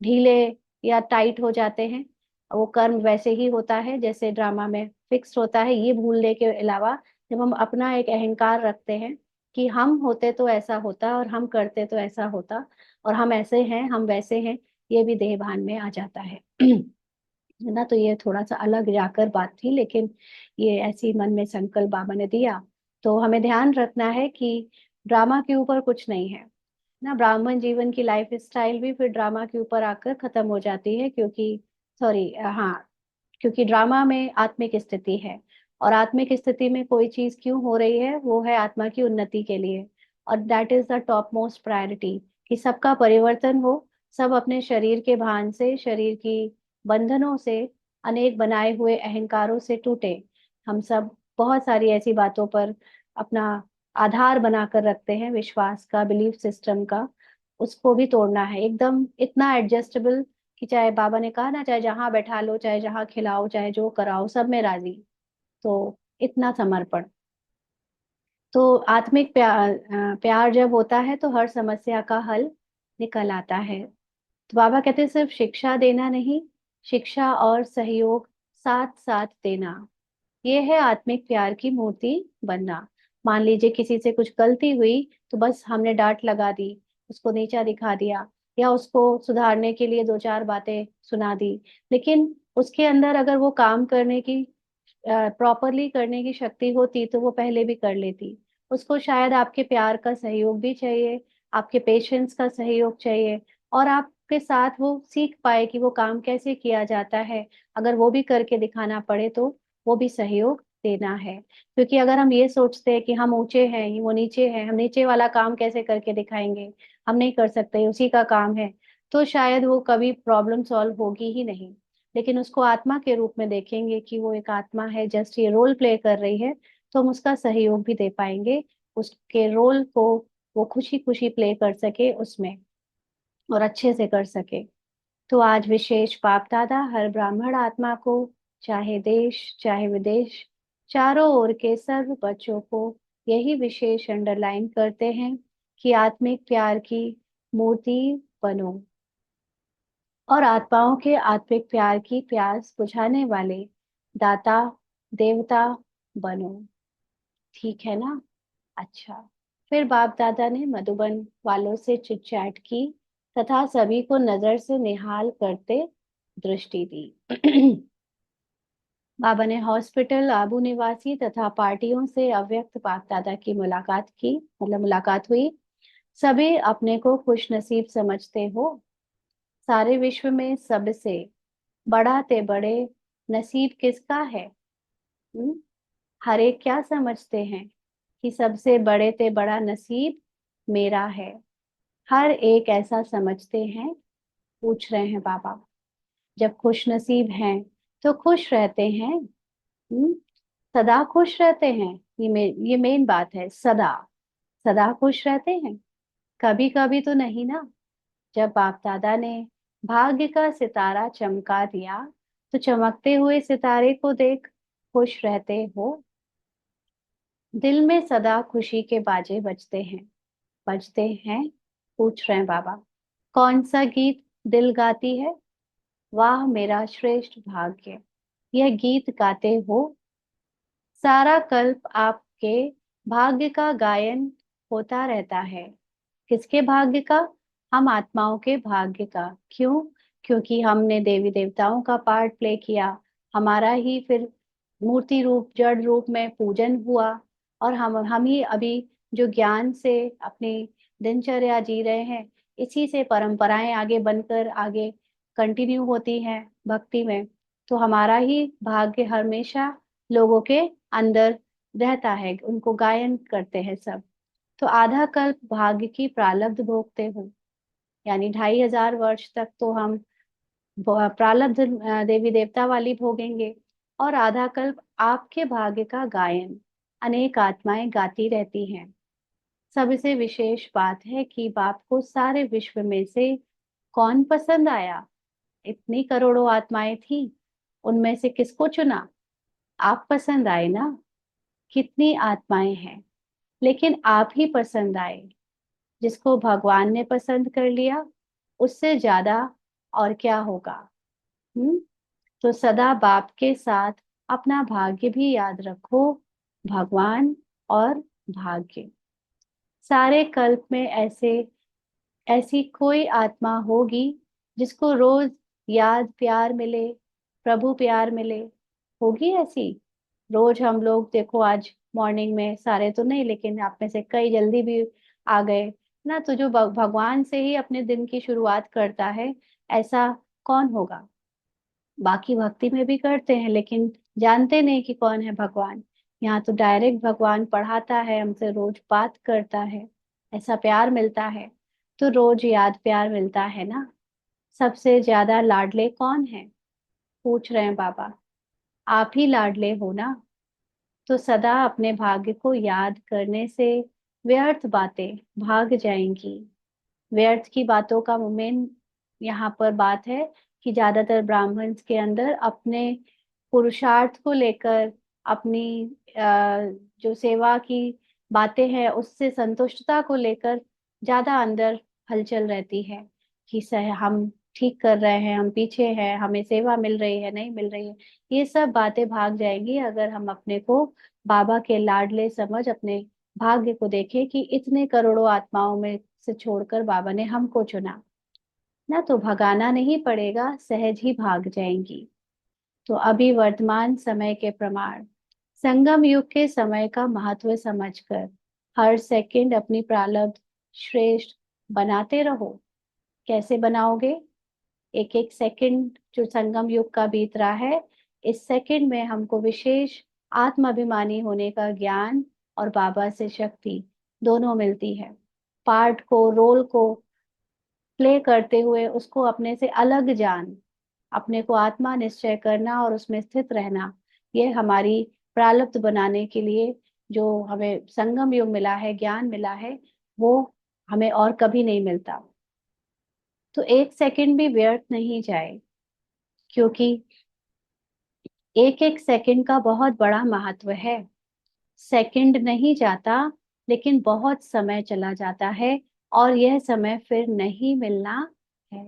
ढीले या टाइट हो जाते हैं। वो कर्म वैसे ही होता है जैसे ड्रामा में फिक्स होता है। ये भूलने के अलावा जब हम अपना एक अहंकार रखते हैं कि हम होते तो ऐसा होता और हम करते तो ऐसा होता और हम ऐसे हैं, हम वैसे हैं, ये भी देह भान में आ जाता है। है ना। तो ये थोड़ा सा अलग जाकर बात थी, लेकिन ये ऐसी मन में संकल्प बाबा ने दिया। तो हमें ध्यान रखना है कि ड्रामा के ऊपर कुछ नहीं है ना। ब्राह्मण जीवन की लाइफ स्टाइल भी फिर ड्रामा के ऊपर आकर खत्म हो जाती है, क्योंकि सॉरी हाँ, क्योंकि ड्रामा में आत्मिक स्थिति है, और आत्मिक स्थिति में कोई चीज क्यों हो रही है, वो है आत्मा की उन्नति के लिए। और that is the top most priority, कि सबका परिवर्तन हो, सब अपने शरीर के भान से, शरीर की बंधनों से, अनेक बनाए हुए अहंकारों से टूटे। हम सब बहुत सारी ऐसी बातों पर अपना आधार बनाकर रखते हैं, विश्वास का, बिलीफ सिस्टम का। उसको भी तोड़ना है एकदम, इतना एडजस्टेबल कि चाहे बाबा ने कहा ना, चाहे जहां बैठा लो, चाहे जहां खिलाओ, चाहे जो कराओ, सब में राजी। तो इतना समर्पण। तो आत्मिक प्यार जब होता है तो हर समस्या का हल निकल आता है। तो बाबा कहते हैं सिर्फ शिक्षा देना नहीं, शिक्षा और सहयोग साथ साथ देना, ये है आत्मिक प्यार की मूर्ति बनना। मान लीजिए किसी से कुछ गलती हुई तो बस हमने डांट लगा दी, उसको नीचा दिखा दिया, या उसको सुधारने के लिए दो चार बातें सुना दी, लेकिन उसके अंदर अगर वो काम करने की, प्रॉपरली करने की शक्ति होती तो वो पहले भी कर लेती। उसको शायद आपके प्यार का सहयोग भी चाहिए, आपके पेशेंस का सहयोग चाहिए, और आपके साथ वो सीख पाए कि वो काम कैसे किया जाता है। अगर वो भी करके दिखाना पड़े तो वो भी सहयोग देना है। क्योंकि अगर हम ये सोचते हैं कि हम ऊंचे हैं, वो नीचे है, हम नीचे वाला काम कैसे करके दिखाएंगे, हम नहीं कर सकते, उसी का काम है, तो शायद वो कभी प्रॉब्लम सॉल्व होगी ही नहीं। लेकिन उसको आत्मा के रूप में देखेंगे कि वो एक आत्मा है, जस्ट ये रोल प्ले कर रही है, तो हम उसका सहयोग भी दे पाएंगे, उसके रोल को वो खुशी खुशी प्ले कर सके उसमें, और अच्छे से कर सके। तो आज विशेष बाप दादा हर ब्राह्मण आत्मा को, चाहे देश चाहे विदेश, चारों ओर के सर्व बच्चों को यही विशेष अंडरलाइन करते हैं कि आत्मिक प्यार की मूर्ति बनो, और आत्माओं के आत्मिक प्यार की प्यास बुझाने वाले दाता देवता बनो। ठीक है ना। अच्छा। फिर बाप दादा ने मधुबन वालों से चिट चैट की तथा सभी को नजर से निहाल करते दृष्टि दी। बाबा ने हॉस्पिटल, आबू निवासी तथा पार्टियों से अव्यक्त बाप दादा की मुलाकात की, मतलब मुलाकात हुई। सभी अपने को खुश नसीब समझते हो। सारे विश्व में सबसे बड़ा ते बड़े नसीब किसका है? हम्म? हर एक क्या समझते हैं कि सबसे बड़े ते बड़ा नसीब मेरा है। हर एक ऐसा समझते हैं। पूछ रहे हैं बाबा, जब खुश नसीब हैं तो खुश रहते हैं। सदा खुश रहते हैं। ये मेन बात है, सदा। सदा खुश रहते हैं। कभी कभी तो नहीं ना। जब बाप दादा ने भाग्य का सितारा चमका दिया, तो चमकते हुए सितारे को देख खुश रहते हो। दिल में सदा खुशी के बाजे बजते हैं। बजते हैं। पूछ रहे हैं बाबा, कौन सा गीत दिल गाती है? वाह मेरा श्रेष्ठ भाग्य, यह गीत गाते हो। सारा कल्प आपके भाग्य का गायन होता रहता है। किसके भाग्य का? हम आत्माओं के भाग्य का। क्यों? क्योंकि हमने देवी देवताओं का पार्ट प्ले किया। हमारा ही फिर मूर्ति रूप, जड़ रूप में पूजन हुआ। और हम ही अभी जो ज्ञान से अपनी दिनचर्या जी रहे हैं, इसी से परंपराएं आगे बनकर आगे कंटिन्यू होती हैं भक्ति में। तो हमारा ही भाग्य हमेशा लोगों के अंदर रहता है, उनको गायन करते हैं सब। तो आधा कल्प भाग्य की प्रारब्ध भोगते हो, यानी 2500 वर्ष तक तो हम प्रारब्ध देवी देवता वाली भोगेंगे। और आधा कल्प आपके भाग्य का गायन अनेक आत्माएं गाती रहती हैं। सबसे विशेष बात है कि बाप को सारे विश्व में से कौन पसंद आया? इतनी करोड़ों आत्माएं थी, उनमें से किसको चुना? आप पसंद आए ना। कितनी आत्माएं हैं, लेकिन आप ही पसंद आए। जिसको भगवान ने पसंद कर लिया, उससे ज्यादा और क्या होगा? हम्म। तो सदा बाप के साथ अपना भाग्य भी याद रखो। भगवान और भाग्य। सारे कल्प में ऐसे ऐसी कोई आत्मा होगी जिसको रोज याद प्यार मिले, प्रभु प्यार मिले। होगी ऐसी? रोज हम लोग देखो, आज मॉर्निंग में सारे तो नहीं, लेकिन आप में से कई जल्दी भी आ गए ना, तो जो भगवान से ही अपने दिन की शुरुआत करता है, ऐसा कौन होगा? बाकी भक्ति में भी करते हैं, लेकिन जानते नहीं कि कौन है भगवान। यहाँ तो डायरेक्ट भगवान पढ़ाता है, हमसे रोज बात करता है, ऐसा प्यार मिलता है। तो रोज याद प्यार मिलता है ना। सबसे ज्यादा लाडले कौन है? पूछ रहे हैं बाबा। आप ही लाडले हो ना। तो सदा अपने भाग्य को याद करने से व्यर्थ बातें भाग जाएंगी। व्यर्थ की बातों का मेन यहाँ पर बात है कि ज्यादातर ब्राह्मण्स के अंदर अपने पुरुषार्थ को लेकर, अपनी जो सेवा की बातें हैं उससे संतुष्टता को लेकर ज्यादा अंदर हलचल रहती है कि सह हम ठीक कर रहे हैं, हम पीछे हैं, हमें सेवा मिल रही है, नहीं मिल रही है। ये सब बातें भाग जाएंगी अगर हम अपने को बाबा के लाडले समझ अपने भाग्य को देखें कि इतने करोड़ों आत्माओं में से छोड़कर बाबा ने हमको चुना ना। तो भगाना नहीं पड़ेगा, सहज ही भाग जाएंगी। तो अभी वर्तमान समय के प्रमाण, संगम युग के समय का महत्व समझकर हर सेकंड अपनी प्रारब्ध श्रेष्ठ बनाते रहो। कैसे बनाओगे? एक एक सेकंड जो संगम युग का बीत रहा है, इस सेकंड में हमको विशेष आत्माभिमानी होने का ज्ञान और बाबा से शक्ति दोनों मिलती है। पार्ट को, रोल को प्ले करते हुए उसको अपने से अलग जान, अपने को आत्मा निश्चय करना और उसमें स्थित रहना, ये हमारी प्रारब्ध बनाने के लिए जो हमें संगम युग मिला है, ज्ञान मिला है, वो हमें और कभी नहीं मिलता। तो एक सेकंड भी व्यर्थ नहीं जाए, क्योंकि एक एक सेकंड का बहुत बड़ा महत्व है। सेकंड नहीं जाता, लेकिन बहुत समय चला जाता है, और यह समय फिर नहीं मिलना है।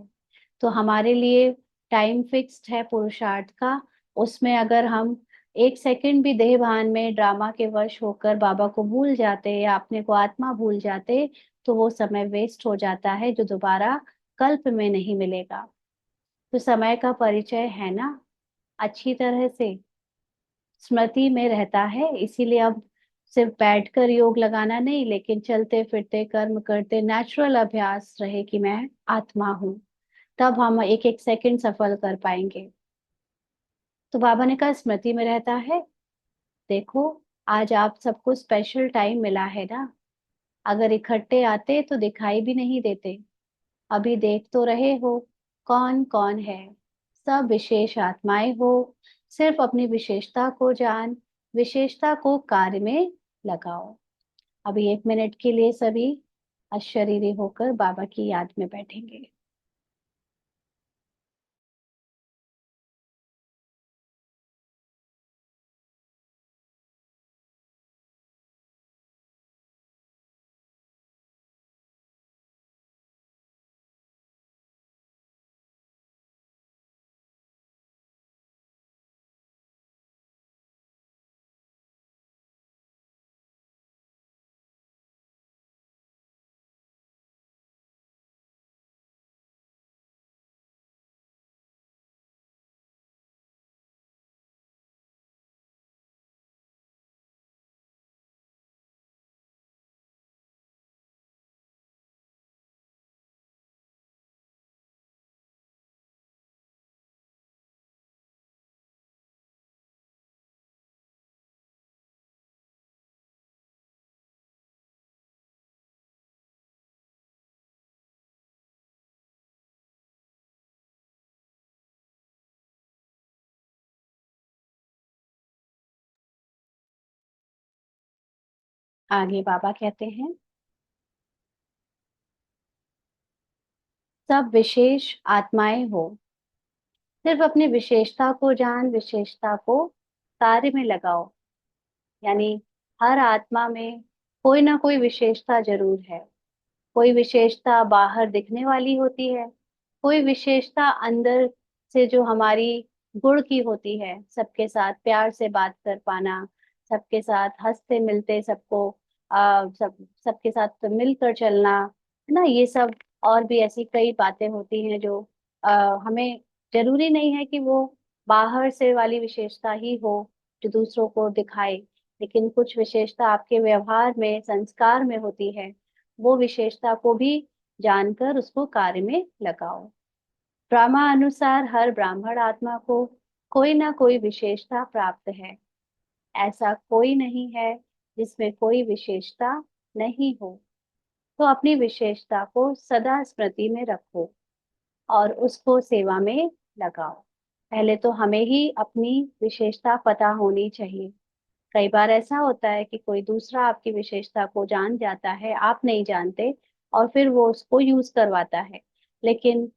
तो हमारे लिए टाइम फिक्स्ड है पुरुषार्थ का। उसमें अगर हम एक सेकंड भी देह भान में ड्रामा के वश होकर बाबा को भूल जाते या अपने को आत्मा भूल जाते, तो वो समय वेस्ट हो जाता है जो दोबारा कल्प में नहीं मिलेगा। तो समय का परिचय है ना, अच्छी तरह से स्मृति में रहता है। इसीलिए अब सिर्फ बैठकर योग लगाना नहीं, लेकिन चलते फिरते कर्म करते नेचुरल अभ्यास रहे कि मैं आत्मा हूँ, तब हम एक एक सेकंड सफल कर पाएंगे। तो बाबा ने कहा स्मृति में रहता है। देखो, आज आप सबको स्पेशल टाइम मिला है ना। अगर इकट्ठे आते तो दिखाई भी नहीं देते। अभी देख तो रहे हो कौन कौन है। सब विशेष आत्माएं हो, सिर्फ अपनी विशेषता को जान, विशेषता को कार्य में लगाओ। अभी 1 मिनट के लिए सभी अशरीरी होकर बाबा की याद में बैठेंगे। आगे बाबा कहते हैं, सब विशेष आत्माएं हो, सिर्फ अपनी विशेषता को जान, विशेषता को कार्य में लगाओ। यानी हर आत्मा में कोई ना कोई विशेषता जरूर है। कोई विशेषता बाहर दिखने वाली होती है, कोई विशेषता अंदर से जो हमारी गुण की होती है। सबके साथ प्यार से बात कर पाना, सबके साथ हंसते मिलते, सबको सबके साथ मिलकर चलना, है ना, ये सब। और भी ऐसी कई बातें होती हैं जो हमें जरूरी नहीं है कि वो बाहर से वाली विशेषता ही हो जो दूसरों को दिखाए, लेकिन कुछ विशेषता आपके व्यवहार में, संस्कार में होती है। वो विशेषता को भी जानकर उसको कार्य में लगाओ। ड्रामा अनुसार हर ब्राह्मण आत्मा को कोई ना कोई विशेषता प्राप्त है। ऐसा कोई नहीं है जिसमें कोई विशेषता नहीं हो। तो अपनी विशेषता को सदा स्मृति में रखो और उसको सेवा में लगाओ। पहले तो हमें ही अपनी विशेषता पता होनी चाहिए। कई बार ऐसा होता है कि कोई दूसरा आपकी विशेषता को जान जाता है, आप नहीं जानते, और फिर वो उसको यूज करवाता है। लेकिन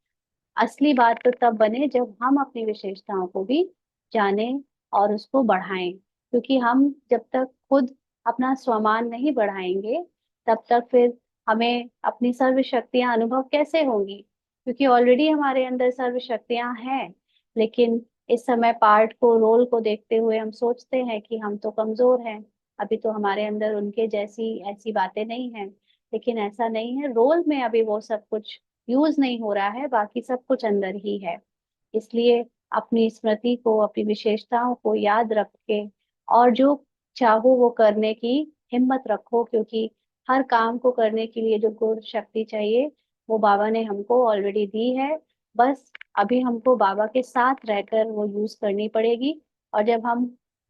असली बात तो तब बने जब हम अपनी विशेषताओं को भी जाने और उसको बढ़ाएं। क्योंकि हम जब तक खुद अपना स्वमान नहीं बढ़ाएंगे, तब तक फिर हमें अपनी सर्व शक्तियां अनुभव कैसे होंगी? क्योंकि ऑलरेडी हमारे अंदर सर्व शक्तियां हैं। लेकिन इस समय पार्ट को, रोल को देखते हुए हम सोचते हैं कि हम तो कमजोर हैं, अभी तो हमारे अंदर उनके जैसी ऐसी बातें नहीं हैं। लेकिन ऐसा नहीं है, रोल में अभी वो सब कुछ यूज नहीं हो रहा है, बाकी सब कुछ अंदर ही है। इसलिए अपनी स्मृति को, अपनी विशेषताओं को याद रख के और जो चाहो वो करने की हिम्मत रखो। क्योंकि हर काम को करने के लिए जो गुण शक्ति चाहिए वो बाबा ने हमको ऑलरेडी दी है। बस अभी हमको बाबा के साथ रहकर वो यूज करनी पड़ेगी। और जब हम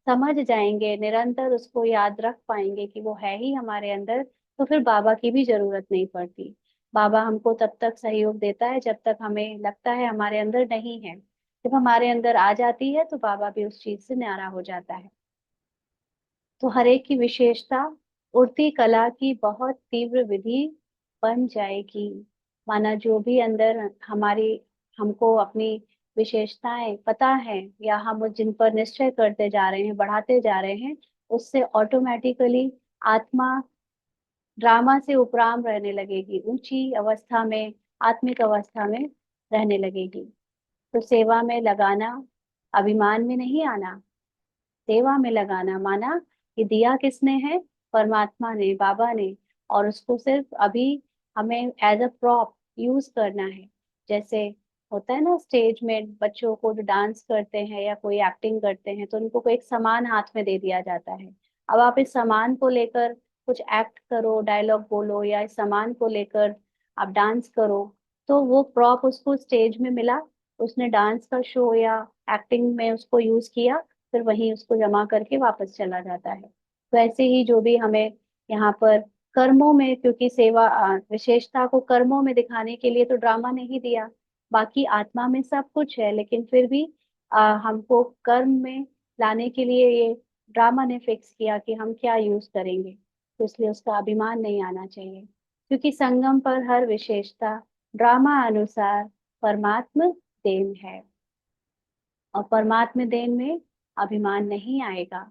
समझ जाएंगे, निरंतर उसको याद रख पाएंगे कि वो है ही हमारे अंदर, तो फिर बाबा की भी जरूरत नहीं पड़ती। बाबा हमको तब तक सहयोग देता है जब तक हमें लगता है हमारे अंदर नहीं है। जब हमारे अंदर आ जाती है तो बाबा भी उस चीज से न्यारा हो जाता है। तो हर एक की विशेषता उड़ती कला की बहुत तीव्र विधि बन जाएगी। माना जो भी अंदर हमारी, हमको अपनी विशेषताएं पता है या हम जिन पर निश्चय करते जा रहे हैं, बढ़ाते जा रहे हैं, उससे ऑटोमेटिकली आत्मा ड्रामा से उपराम रहने लगेगी, ऊंची अवस्था में, आत्मिक अवस्था में रहने लगेगी। तो सेवा में लगाना, अभिमान में नहीं आना, सेवा में लगाना। माना कि दिया किसने है? परमात्मा ने, बाबा ने। और उसको सिर्फ अभी हमें एज अ प्रॉप यूज करना है। जैसे होता है ना, स्टेज में बच्चों को जो डांस करते हैं या कोई एक्टिंग करते हैं तो उनको कोई एक सामान हाथ में दे दिया जाता है। अब आप इस सामान को लेकर कुछ एक्ट करो, डायलॉग बोलो, या इस सामान को लेकर आप डांस करो। तो वो प्रॉप उसको स्टेज में मिला, उसने डांस का शो या एक्टिंग में उसको यूज किया, फिर वहीं उसको जमा करके वापस चला जाता है। तो ऐसे ही जो भी हमें यहाँ पर कर्मों में, क्योंकि सेवा विशेषता को कर्मों में दिखाने के लिए तो ड्रामा नहीं दिया, बाकी आत्मा में सब कुछ है, लेकिन फिर भी हमको कर्म में लाने के लिए ये ड्रामा ने फिक्स किया कि हम क्या यूज करेंगे। तो इसलिए उसका अभिमान नहीं आना चाहिए, क्योंकि संगम पर हर विशेषता ड्रामा अनुसार परमात्म देन है, और परमात्म देन में अभिमान नहीं आएगा।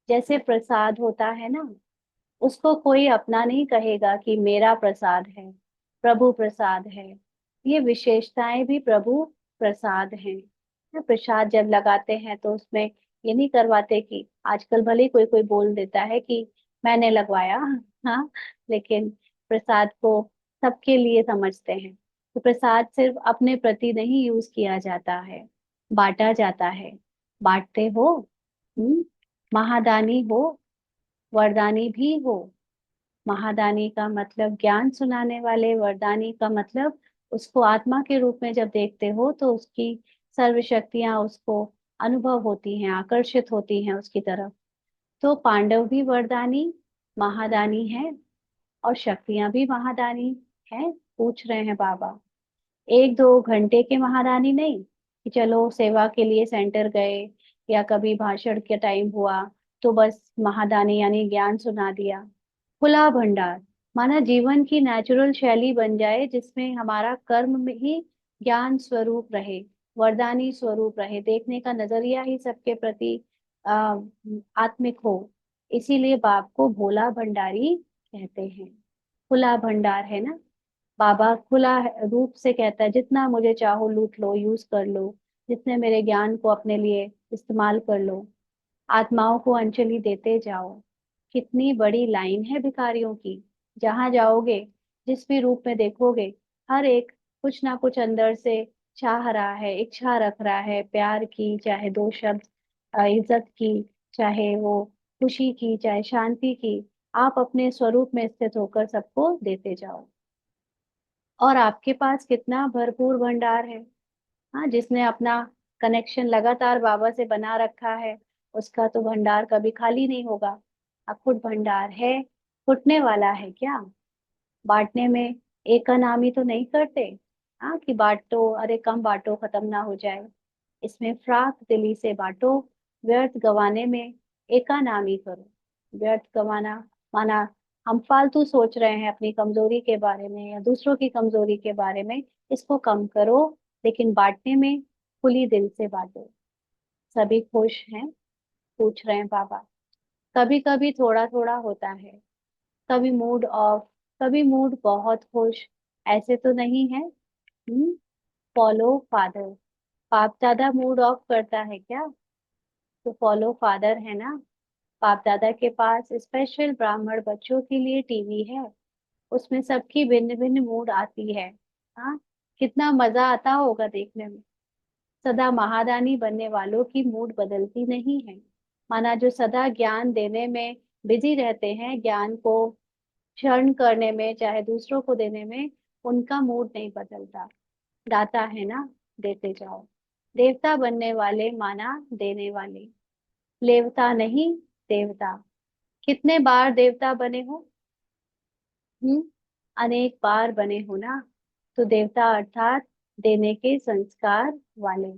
जैसे प्रसाद होता है ना, उसको कोई अपना नहीं कहेगा कि मेरा प्रसाद है, प्रभु प्रसाद है। ये विशेषताएं भी प्रभु प्रसाद हैं। ना, प्रसाद जब लगाते हैं तो उसमें ये नहीं करवाते कि आजकल भले ही कोई कोई बोल देता है कि मैंने लगवाया। हाँ, लेकिन प्रसाद को सबके लिए समझते हैं। तो प्रसाद सिर्फ अपने प्रति नहीं यूज किया जाता है, बांटा जाता है। बांटते हो, हम्म, महादानी हो, वरदानी भी हो। महादानी का मतलब ज्ञान सुनाने वाले, वरदानी का मतलब उसको आत्मा के रूप में जब देखते हो तो उसकी सर्व शक्तियां उसको अनुभव होती हैं, आकर्षित होती हैं उसकी तरफ। तो पांडव भी वरदानी महादानी है, और शक्तियां भी महादानी है। पूछ रहे हैं बाबा, एक दो घंटे के महादानी नहीं कि चलो सेवा के लिए सेंटर गए, या कभी भाषण के टाइम हुआ तो बस महादानी यानी ज्ञान सुना दिया। खुला भंडार माना जीवन की नेचुरल शैली बन जाए, जिसमें हमारा कर्म में ही ज्ञान स्वरूप रहे, वरदानी स्वरूप रहे, देखने का नजरिया ही सबके प्रति आ, आत्मिक हो। इसीलिए बाप को भोला भंडारी कहते हैं। खुला भंडार है ना, बाबा खुला रूप से कहता है जितना मुझे चाहो लूट लो, यूज कर लो, जितने मेरे ज्ञान को अपने लिए इस्तेमाल कर लो, आत्माओं को अंजलि देते जाओ। कितनी बड़ी लाइन है भिखारियों की। जहां जाओगे, जिस भी रूप में देखोगे, हर एक कुछ ना कुछ अंदर से चाह रहा है, इच्छा रख रहा है, प्यार की, चाहे दो शब्द इज्जत की, चाहे वो खुशी की, चाहे शांति की। आप अपने स्वरूप में स्थित होकर सबको देते जाओ। और आपके पास कितना भरपूर भंडार है। हाँ, जिसने अपना कनेक्शन लगातार बाबा से बना रखा है, उसका तो भंडार कभी खाली नहीं होगा। अखुट भंडार है, फुटने वाला है क्या? बांटने में एक का नाम ही तो नहीं करते। हाँ, कि बांटो, अरे कम बांटो, खत्म ना हो जाए। इसमें फ्राक दिली से बांटो, व्यर्थ गवाने में एका नाम ही करो। व्यर्थ गवाना माना हम फालतू सोच रहे हैं अपनी कमजोरी के बारे में या दूसरों की कमजोरी के बारे में, इसको कम करो। लेकिन बांटने में खुली दिल से बांटो। सभी खुश हैं? पूछ रहे हैं बाबा। कभी कभी थोड़ा थोड़ा होता है, कभी मूड ऑफ, कभी मूड बहुत खुश, ऐसे तो नहीं है। फॉलो फादर, बाप दादा मूड ऑफ करता है क्या? तो फॉलो फादर है ना। बाप दादा के पास स्पेशल ब्राह्मण बच्चों के लिए टीवी है, उसमें सबकी भिन्न भिन्न मूड आती है। हाँ, कितना मजा आता होगा देखने में। सदा महादानी बनने वालों की मूड बदलती नहीं है। माना जो सदा ज्ञान देने में बिजी रहते हैं, ज्ञान को क्षरण करने में, चाहे दूसरों को देने में, उनका मूड नहीं बदलता। दाता है ना, देते जाओ। देवता बनने वाले माना देने वाले, लेवता नहीं, देवता। कितने बार देवता बने हो? हम्म, अनेक बार बने हो ना। तो देवता अर्थात देने के संस्कार वाले।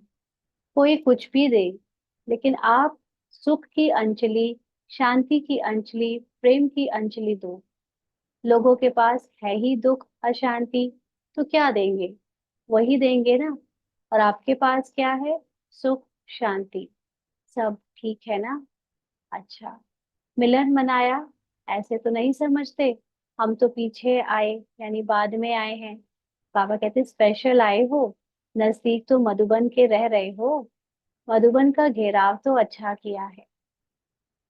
कोई कुछ भी दे, लेकिन आप सुख की अंजलि, शांति की अंजलि, प्रेम की अंजलि दो। लोगों के पास है ही दुख, अशांति, तो क्या देंगे? वही देंगे ना। और आपके पास क्या है? सुख, शांति, सब ठीक है ना। अच्छा, मिलन मनाया, ऐसे तो नहीं समझते। हम तो पीछे आए, यानी बाद में आए हैं। बाबा कहते स्पेशल आए हो, नजदीक तो मधुबन के रह रहे हो। मधुबन का घेराव तो अच्छा किया है,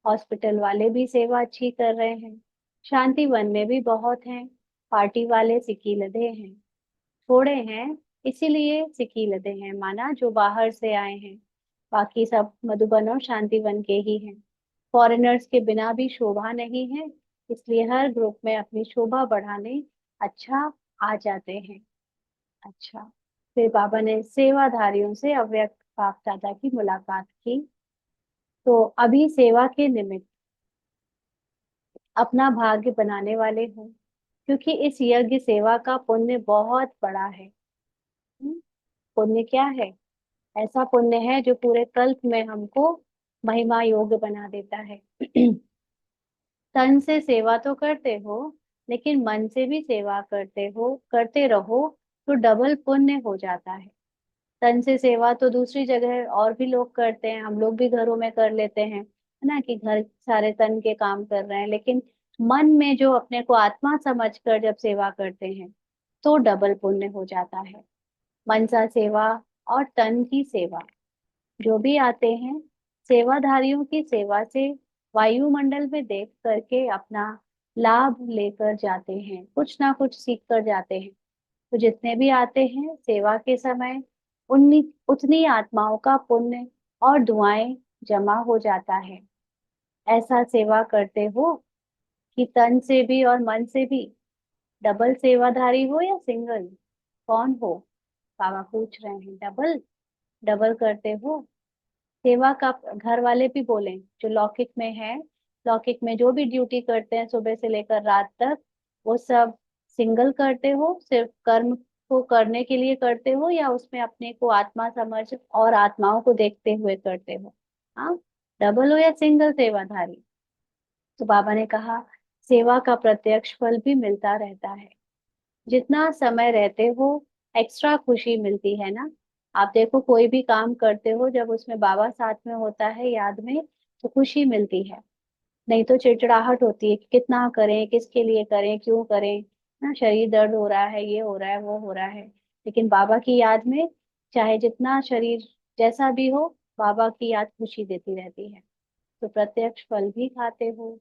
हॉस्पिटल वाले भी सेवा अच्छी कर रहे हैं, शांति वन में भी बहुत हैं। पार्टी वाले सिकी लदे हैं, थोड़े हैं, इसीलिए सिकी लदे हैं, माना जो बाहर से आए हैं। बाकी सब मधुबन और शांतिवन के ही हैं। फॉरेनर्स के बिना भी शोभा नहीं है, इसलिए हर ग्रुप में अपनी शोभा बढ़ाने अच्छा आ जाते हैं। अच्छा, फिर बाबा ने सेवाधारियों से अव्यक्त बाप दादा की मुलाकात की। तो अभी सेवा के निमित्त अपना भाग्य बनाने वाले हो, क्योंकि इस यज्ञ सेवा का पुण्य बहुत बड़ा है। हम्म, पुण्य क्या है? ऐसा पुण्य है जो पूरे कल्प में हमको महिमा योग्य बना देता है। तन से सेवा तो करते हो, लेकिन मन से भी सेवा करते रहो, तो डबल पुण्य हो जाता है। तन से सेवा तो दूसरी जगह और भी लोग करते हैं, हम लोग भी घरों में कर लेते हैं, है ना, कि घर सारे तन के काम कर रहे हैं, लेकिन मन में जो अपने को आत्मा समझकर जब सेवा करते हैं तो डबल पुण्य हो जाता है। मनसा सेवा और तन की सेवा, जो भी आते हैं सेवाधारियों की सेवा से वायुमंडल में देख करके अपना लाभ लेकर जाते हैं, कुछ ना कुछ सीख कर जाते हैं। तो जितने भी आते हैं सेवा के समय, उन्नी उतनी आत्माओं का पुण्य और दुआएं जमा हो जाता है। ऐसा सेवा करते हो कि तन से भी और मन से भी, डबल सेवाधारी हो या सिंगल, कौन हो? बाबा पूछ रहे हैं। डबल, डबल करते हो सेवा का। घर वाले भी बोले जो लौकिक में है, लौकिक में जो भी ड्यूटी करते हैं सुबह से लेकर रात तक, वो सब सिंगल करते हो, सिर्फ कर्म को करने के लिए करते हो, या उसमें अपने को आत्मा समझ और आत्माओं को देखते हुए करते हो? हाँ, डबल हो या सिंगल सेवाधारी? तो बाबा ने कहा सेवा का प्रत्यक्ष फल भी मिलता रहता है। जितना समय रहते हो एक्स्ट्रा खुशी मिलती है ना। आप देखो कोई भी काम करते हो जब उसमें बाबा साथ में होता है याद में, तो खुशी मिलती है। नहीं तो चिड़चिड़ाहट होती है कि कितना करें, किसके लिए करें, क्यों करें, ना शरीर दर्द हो रहा है, ये हो रहा है, वो हो रहा है। लेकिन बाबा की याद में चाहे जितना शरीर जैसा भी हो, बाबा की याद खुशी देती रहती है। तो प्रत्यक्ष फल भी खाते हो,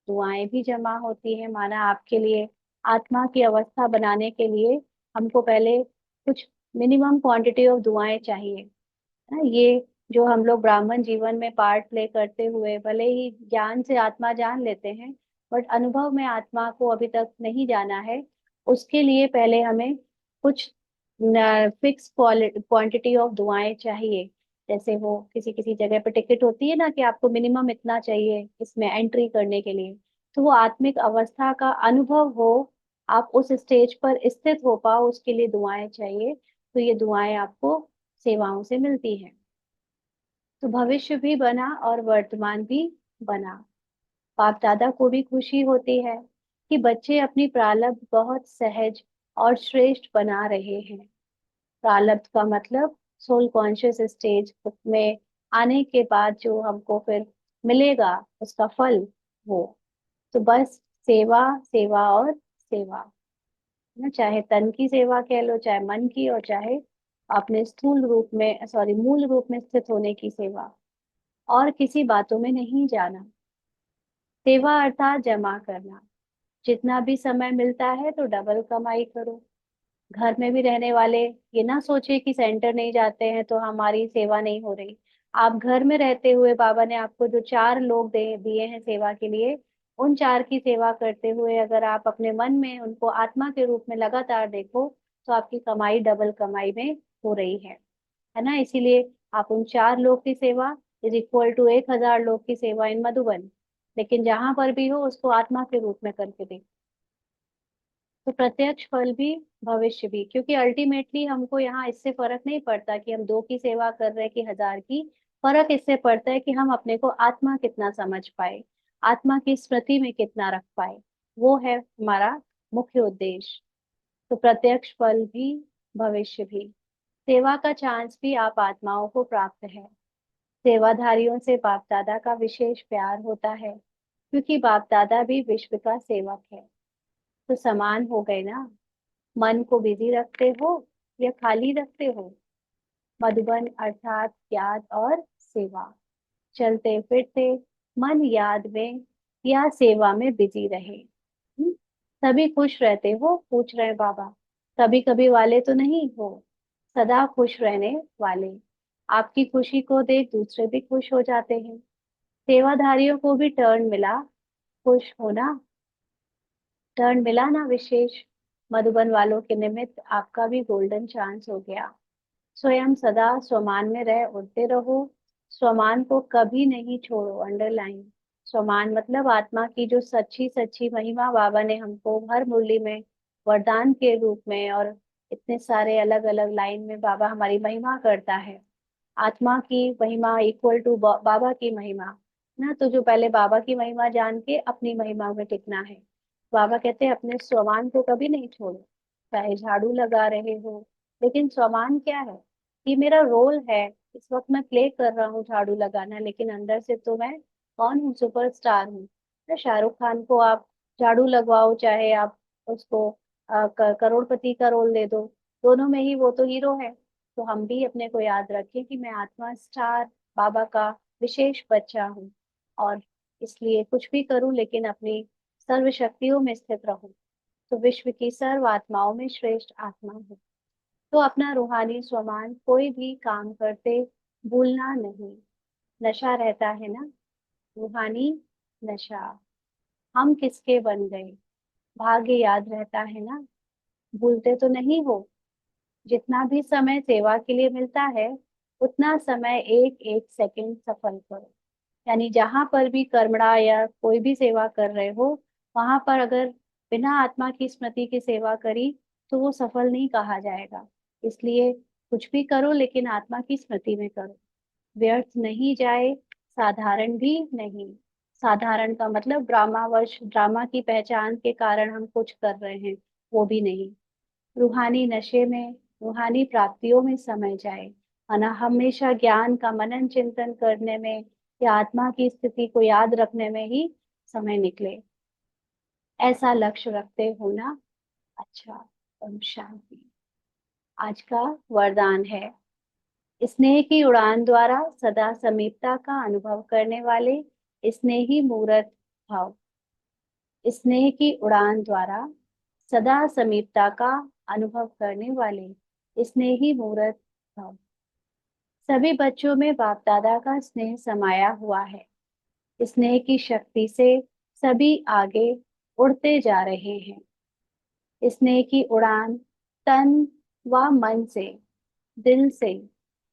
दुआएं भी जमा होती है। माना आपके लिए आत्मा की अवस्था बनाने के लिए हमको पहले कुछ मिनिमम क्वांटिटी ऑफ दुआएं चाहिए, है ना। ये जो हम लोग ब्राह्मण जीवन में पार्ट प्ले करते हुए भले ही ज्ञान से आत्मा जान लेते हैं, बट अनुभव में आत्मा को अभी तक नहीं जाना है। उसके लिए पहले हमें कुछ फिक्स क्वांटिटी ऑफ दुआएं चाहिए। जैसे वो किसी किसी जगह पे टिकट होती है ना कि आपको मिनिमम इतना चाहिए इसमें एंट्री करने के लिए। तो वो आत्मिक अवस्था का अनुभव हो, आप उस स्टेज पर स्थित हो पाओ, उसके लिए दुआएं चाहिए। तो ये दुआएं आपको सेवाओं से मिलती हैं। तो भविष्य भी बना और वर्तमान भी बना। बाप दादा को भी खुशी होती है कि बच्चे अपनी प्रारब्ध बहुत सहज और श्रेष्ठ बना रहे हैं। प्रारब्ध का मतलब सोल कॉन्शियस स्टेज में आने के बाद जो हमको फिर मिलेगा उसका फल, वो तो बस सेवा, सेवा और सेवा, ना। चाहे तन की सेवा कह लो, चाहे मन की, और चाहे अपने स्थूल रूप में, सॉरी, मूल रूप में स्थित होने की सेवा। और किसी बातों में नहीं जाना। सेवा अर्थात जमा करना। जितना भी समय मिलता है तो डबल कमाई करो। घर में भी रहने वाले ये ना सोचे कि सेंटर नहीं जाते हैं तो हमारी सेवा नहीं हो रही। आप घर में रहते हुए बाबा ने आपको जो चार लोग दे दिए हैं सेवा के लिए, उन चार की सेवा करते हुए अगर आप अपने मन में उनको आत्मा के रूप में लगातार देखो, तो आपकी कमाई डबल कमाई में हो रही है ना। इसीलिए आप उन चार लोग की सेवा इज इक्वल टू 1,000 लोग की सेवा इन मधुबन। लेकिन जहां पर भी हो उसको आत्मा के रूप में करके देखो। तो प्रत्यक्ष फल भी, भविष्य भी, क्योंकि अल्टीमेटली हमको यहाँ इससे फर्क नहीं पड़ता कि हम 2 की सेवा कर रहे हैं कि 1,000 की। फर्क इससे पड़ता है कि हम अपने को आत्मा कितना समझ पाए, आत्मा की स्मृति में कितना रख पाए। वो है हमारा मुख्य उद्देश्य। तो प्रत्यक्ष फल भी, भविष्य भी, सेवा का चांस भी आप आत्माओं को प्राप्त है। सेवाधारियों से बाप दादा का विशेष प्यार होता है, क्योंकि बाप दादा भी विश्व का सेवक है। तो समान हो गए ना। मन को बिजी रखते हो या खाली रखते हो? मधुबन अर्थात याद और सेवा। चलते फिरते मन याद में या सेवा में बिजी रहे। सभी खुश रहते हो, पूछ रहे हैं बाबा? कभी कभी वाले तो नहीं हो, सदा खुश रहने वाले। आपकी खुशी को देख दूसरे भी खुश हो जाते हैं। सेवाधारियों को भी टर्न मिला, खुश होना, टर्न मिला ना विशेष। मधुबन वालों के निमित्त आपका भी गोल्डन चांस हो गया। स्वयं सदा स्वमान में रह उड़ते रहो। स्वमान को कभी नहीं छोड़ो, अंडरलाइन। स्वमान मतलब आत्मा की जो सच्ची सच्ची महिमा बाबा ने हमको हर मुरली में वरदान के रूप में और इतने सारे अलग अलग लाइन में बाबा हमारी महिमा करता है। आत्मा की महिमा इक्वल टू बाबा की महिमा ना। तो जो पहले बाबा की महिमा जान के अपनी महिमा में टिकना है। बाबा कहते हैं अपने स्वमान को कभी नहीं छोड़ो, चाहे झाड़ू लगा रहे हो, लेकिन स्वमान क्या है? ये मेरा रोल है। इस वक्त मैं प्ले कर रहा हूँ झाड़ू लगाना, लेकिन अंदर से तो मैं कौन हूँ? सुपरस्टार हूँ ना। शाहरुख खान को आप झाड़ू लगवाओ, चाहे आप उसको करोड़पति का रोल दे दो, दोनों में ही वो तो हीरो है। तो हम भी अपने को याद रखें कि मैं आत्मा स्टार बाबा का विशेष बच्चा हूँ, और इसलिए कुछ भी करूं लेकिन अपनी सर्व शक्तियों में स्थित रहूं, तो विश्व की सर्व आत्माओं में श्रेष्ठ आत्मा हूँ। तो अपना रूहानी स्वमान कोई भी काम करते भूलना नहीं। नशा रहता है ना, रूहानी नशा। हम किसके बन गए, भाग्य याद रहता है ना, भूलते तो नहीं हो। जितना भी समय सेवा के लिए मिलता है, उतना समय एक एक सेकंड सफल करो। यानी जहां पर भी कर्मणा या कोई भी सेवा कर रहे हो, वहां पर अगर बिना आत्मा की स्मृति की सेवा करी, तो वो सफल नहीं कहा जाएगा। इसलिए कुछ भी करो लेकिन आत्मा की स्मृति में करो, व्यर्थ नहीं जाए, साधारण भी नहीं। साधारण का मतलब ड्रामावश, ड्रामा की पहचान के कारण हम कुछ कर रहे हैं, वो भी नहीं। रूहानी नशे में, रूहानी प्राप्तियों में समय जाए, है ना। हमेशा ज्ञान का मनन चिंतन करने में या आत्मा की स्थिति को याद रखने में ही समय निकले, ऐसा लक्ष्य रखते हो ना। अच्छा, ओम शांति। आज का वरदान है, स्नेह की उड़ान द्वारा सदा समीपता का अनुभव करने वाले स्नेही मूर्त भाव। स्नेह की उड़ान द्वारा सदा समीपता का अनुभव करने वाले स्नेही मूर्त भाव। सभी बच्चों में बाप दादा का स्नेह समाया हुआ है। स्नेह की शक्ति से सभी आगे उड़ते जा रहे हैं। स्नेह की उड़ान तन व मन से, दिल से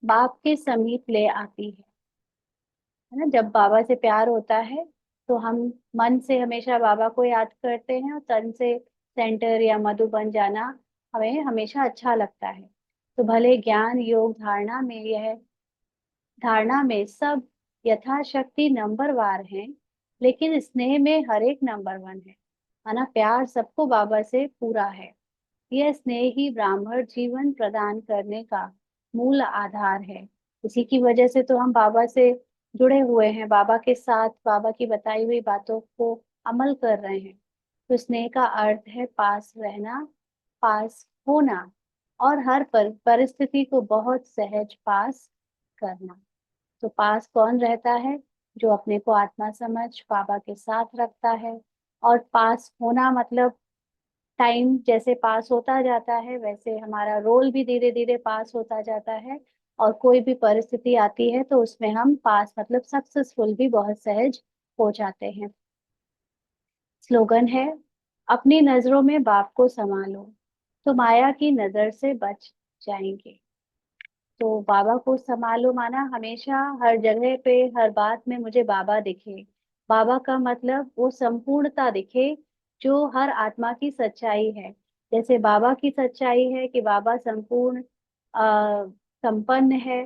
बाप के समीप ले आती है ना। जब बाबा से प्यार होता है तो हम मन से हमेशा बाबा को याद करते हैं, और तन से सेंटर या मधुबन जाना हमें हमेशा अच्छा लगता है। तो भले ज्ञान योग धारणा में सब यथाशक्ति नंबर वार हैं, लेकिन स्नेह में हर एक नंबर वन है ना। प्यार सबको बाबा से पूरा है। यह स्नेह ही ब्राह्मण जीवन प्रदान करने का मूल आधार है। इसी की वजह से तो हम बाबा से जुड़े हुए हैं, बाबा के साथ बाबा की बताई हुई बातों को अमल कर रहे हैं। तो स्नेह का अर्थ है पास रहना, पास होना, और हर परिस्थिति को बहुत सहज पास करना। तो पास कौन रहता है? जो अपने को आत्मा समझ बाबा के साथ रखता है। और पास होना मतलब टाइम जैसे पास होता जाता है, वैसे हमारा रोल भी धीरे धीरे पास होता जाता है। और कोई भी परिस्थिति आती है तो उसमें हम पास मतलब सक्सेसफुल भी बहुत सहज हो जाते हैं। स्लोगन है, अपनी नजरों में बाप को संभालो, तो माया की नजर से बच जाएंगे। तो बाबा को संभालो माना हमेशा हर जगह पे हर बात में मुझे बाबा दिखे। बाबा का मतलब वो संपूर्णता दिखे, जो हर आत्मा की सच्चाई है। जैसे बाबा की सच्चाई है कि बाबा संपूर्ण संपन्न है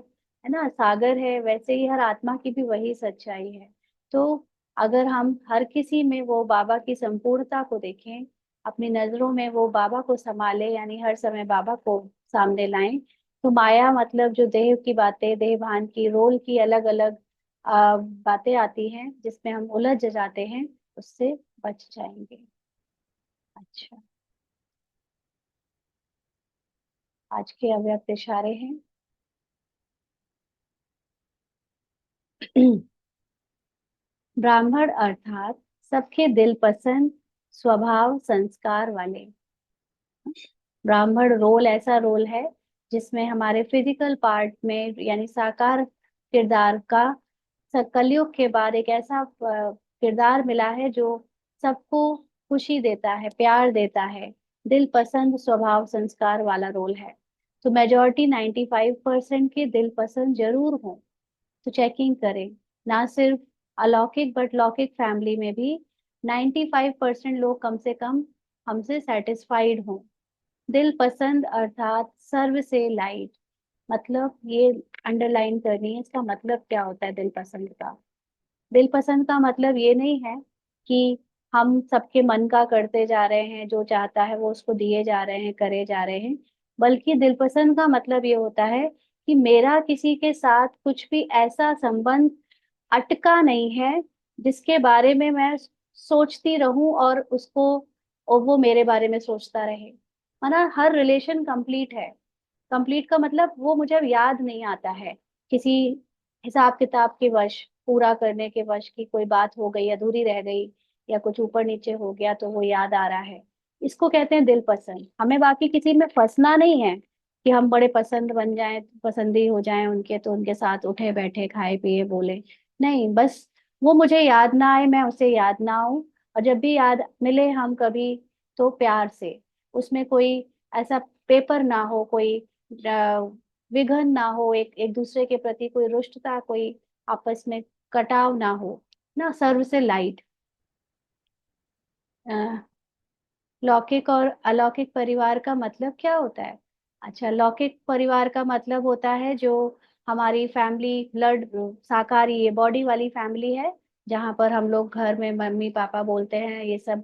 ना, सागर है, वैसे ही हर आत्मा की भी वही सच्चाई है। तो अगर हम हर किसी में वो बाबा की संपूर्णता को देखें, अपनी नजरों में वो बाबा को संभाले, यानी हर समय बाबा को सामने लाएं, तो माया मतलब जो देह की बातें, देह भान की, रोल की अलग अलग बातें आती हैं जिसमें हम उलझ जाते हैं, उससे बच जाएंगे। अच्छा, आज के अव्यक्त इशारे हैं। ब्राह्मण अर्थात सबके दिल पसंद स्वभाव संस्कार वाले। ब्राह्मण रोल ऐसा रोल है जिसमें हमारे फिजिकल पार्ट में यानी साकार किरदार का कलयुग के बाद एक ऐसा किरदार मिला है जो सबको खुशी देता है, प्यार देता है। दिल पसंद स्वभाव संस्कार वाला रोल है। तो मेजोरिटी 95% के दिल पसंद जरूर हो। तो चेकिंग करें, ना सिर्फ अलौकिक बट लौकिक फैमिली में भी 95% लोग कम से कम हमसे सेटिस्फाइड हों। दिल पसंद अर्थात सर्व से लाइट, मतलब ये अंडरलाइन करनी है, इसका मतलब क्या होता है दिल पसंद का। दिल पसंद का मतलब ये नहीं है कि हम सबके मन का करते जा रहे हैं, जो चाहता है वो उसको दिए जा रहे हैं, करे जा रहे हैं। बल्कि दिल पसंद का मतलब ये होता है कि मेरा किसी के साथ कुछ भी ऐसा संबंध अटका नहीं है जिसके बारे में मैं सोचती रहूं और वो मेरे बारे में सोचता रहे। माना हर रिलेशन कंप्लीट है। कंप्लीट का मतलब वो मुझे अब याद नहीं आता है किसी हिसाब किताब के वश, पूरा करने के वश की कोई बात हो गई, अधूरी रह गई, या कुछ ऊपर नीचे हो गया तो वो याद आ रहा है। इसको कहते हैं दिल पसंद। हमें बाकी किसी में फंसना नहीं है कि हम बड़े पसंद बन जाएं, पसंदी हो जाएं उनके, तो उनके साथ उठे बैठे खाए पिए बोले। नहीं, बस वो मुझे याद ना आए, मैं उसे याद ना आऊं। और जब भी याद मिले हम कभी, तो प्यार से, उसमें कोई ऐसा पेपर ना हो, कोई विघन ना हो, एक एक दूसरे के प्रति कोई रुष्टता, कोई आपस में कटाव ना हो, ना, सर्व से लाइट। लौकिक और अलौकिक परिवार का मतलब क्या होता है? अच्छा, लौकिक परिवार का मतलब होता है जो हमारी फैमिली ब्लड साकारी, ये बॉडी वाली फैमिली है, जहाँ पर हम लोग घर में मम्मी पापा बोलते हैं, ये सब,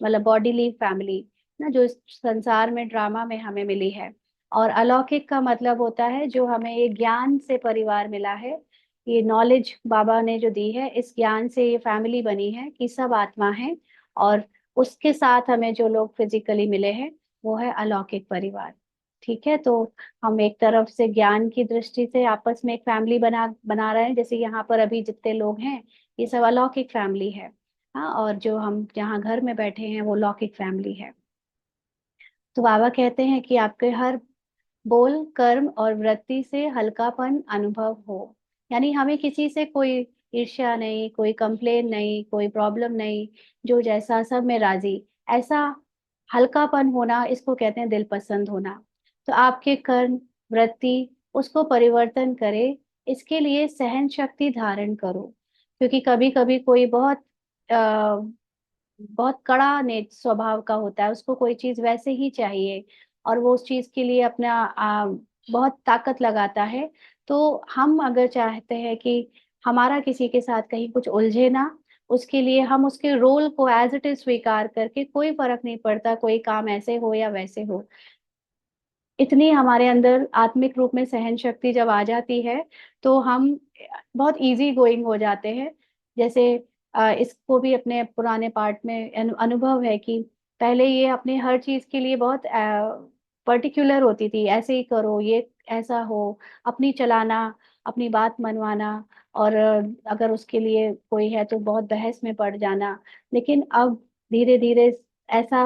मतलब बॉडीली फैमिली ना, जो इस संसार में ड्रामा में हमें मिली है। और अलौकिक का मतलब होता है जो हमें ये ज्ञान से परिवार मिला है, ये नॉलेज बाबा ने जो दी है, इस ज्ञान से ये फैमिली बनी है कि सब आत्मा है। और उसके साथ हमें जो लोग फिजिकली मिले हैं, वो है अलौकिक परिवार। ठीक है, तो हम एक तरफ से ज्ञान की दृष्टि से आपस में एक फैमिली बना बना रहे हैं, जैसे यहाँ पर अभी जितने लोग हैं, ये सब अलौकिक फैमिली है। हाँ, और जो हम जहाँ घर में बैठे हैं वो लौकिक फैमिली है। तो बाबा कहते हैं कि आपके हर बोल, कर्म और वृत्ति से हल्कापन अनुभव हो। यानी हमें किसी से कोई ईर्ष्या नहीं, कोई कंप्लेन नहीं, कोई प्रॉब्लम नहीं, जो जैसा सब में राजी, ऐसा हल्कापन होना, इसको कहते हैं दिल पसंद होना। तो आपके कर्म, वृत्ति, उसको परिवर्तन करे, इसके लिए सहन शक्ति धारण करो। क्योंकि कभी कभी कोई बहुत कड़ा ने स्वभाव का होता है, उसको कोई चीज वैसे ही चाहिए, और वो उस चीज के लिए अपना बहुत ताकत लगाता है। तो हम अगर चाहते हैं कि हमारा किसी के साथ कहीं कुछ उलझे ना, उसके लिए हम उसके रोल को एज इट इज स्वीकार करके, कोई फर्क नहीं पड़ता कोई काम ऐसे हो या वैसे हो, इतनी हमारे अंदर आत्मिक रूप में सहन शक्ति जब आ जाती है, तो हम बहुत इजी गोइंग हो जाते हैं। जैसे इसको भी अपने पुराने पार्ट में अनुभव है कि पहले ये अपने हर चीज के लिए बहुत पर्टिकुलर होती थी, ऐसे ही करो, ये ऐसा हो, अपनी चलाना, अपनी बात मनवाना, और अगर उसके लिए कोई है तो बहुत बहस में पड़ जाना। लेकिन अब धीरे धीरे ऐसा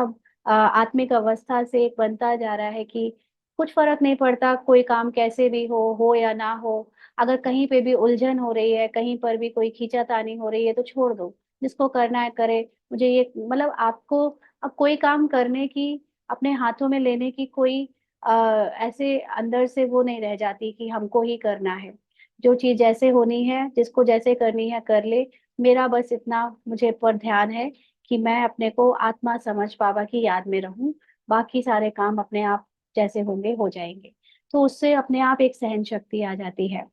आत्मिक अवस्था से एक बनता जा रहा है कि कुछ फर्क नहीं पड़ता कोई काम कैसे भी हो या ना हो। अगर कहीं पे भी उलझन हो रही है, कहीं पर भी कोई खींचातानी हो रही है, तो छोड़ दो, जिसको करना है करे। मुझे ये मतलब आपको अब कोई काम करने की, अपने हाथों में लेने की कोई ऐसे अंदर से वो नहीं रह जाती कि हमको ही करना है। जो चीज जैसे होनी है, जिसको जैसे करनी है कर ले। मेरा बस इतना मुझे पर ध्यान है कि मैं अपने को आत्मा समझ बाबा की याद में रहूं, बाकी सारे काम अपने आप जैसे होंगे हो जाएंगे। तो उससे अपने आप एक सहन शक्ति आ जाती है।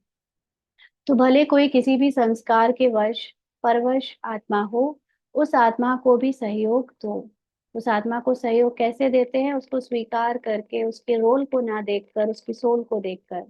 तो भले कोई किसी भी संस्कार के वश परवश आत्मा हो, उस आत्मा को भी सहयोग दो। उस आत्मा को सहयोग कैसे देते हैं? उसको स्वीकार करके, उसके रोल को ना देखकर, उसकी सोल को देखकर।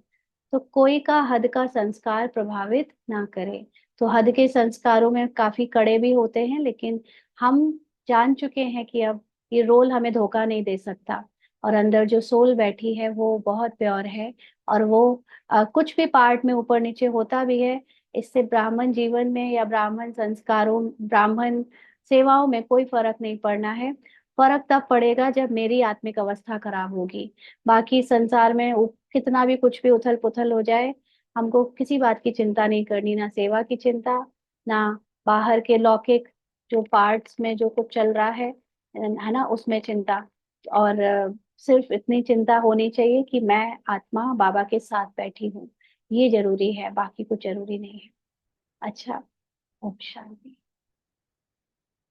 तो कोई का हद का संस्कार प्रभावित ना करे। तो हद के संस्कारों में काफी कड़े भी होते हैं, लेकिन हम जान चुके हैं कि अब ये रोल हमें धोखा नहीं दे सकता। और अंदर जो सोल बैठी है वो बहुत प्योर है, और वो कुछ भी पार्ट में ऊपर नीचे होता भी है, इससे ब्राह्मण जीवन में या ब्राह्मण संस्कारों, ब्राह्मण सेवाओं में कोई फर्क नहीं पड़ना है। फर्क तब पड़ेगा जब मेरी आत्मिक अवस्था खराब होगी। बाकी संसार में कितना भी कुछ भी उथल पुथल हो जाए, हमको किसी बात की चिंता नहीं करनी, ना सेवा की चिंता, ना बाहर के लौकिक जो पार्ट्स में जो कुछ चल रहा है ना, उसमें चिंता। और सिर्फ इतनी चिंता होनी चाहिए कि मैं आत्मा बाबा के साथ बैठी हूँ, ये जरूरी है, बाकी कुछ जरूरी नहीं है। अच्छा, ओम शांति।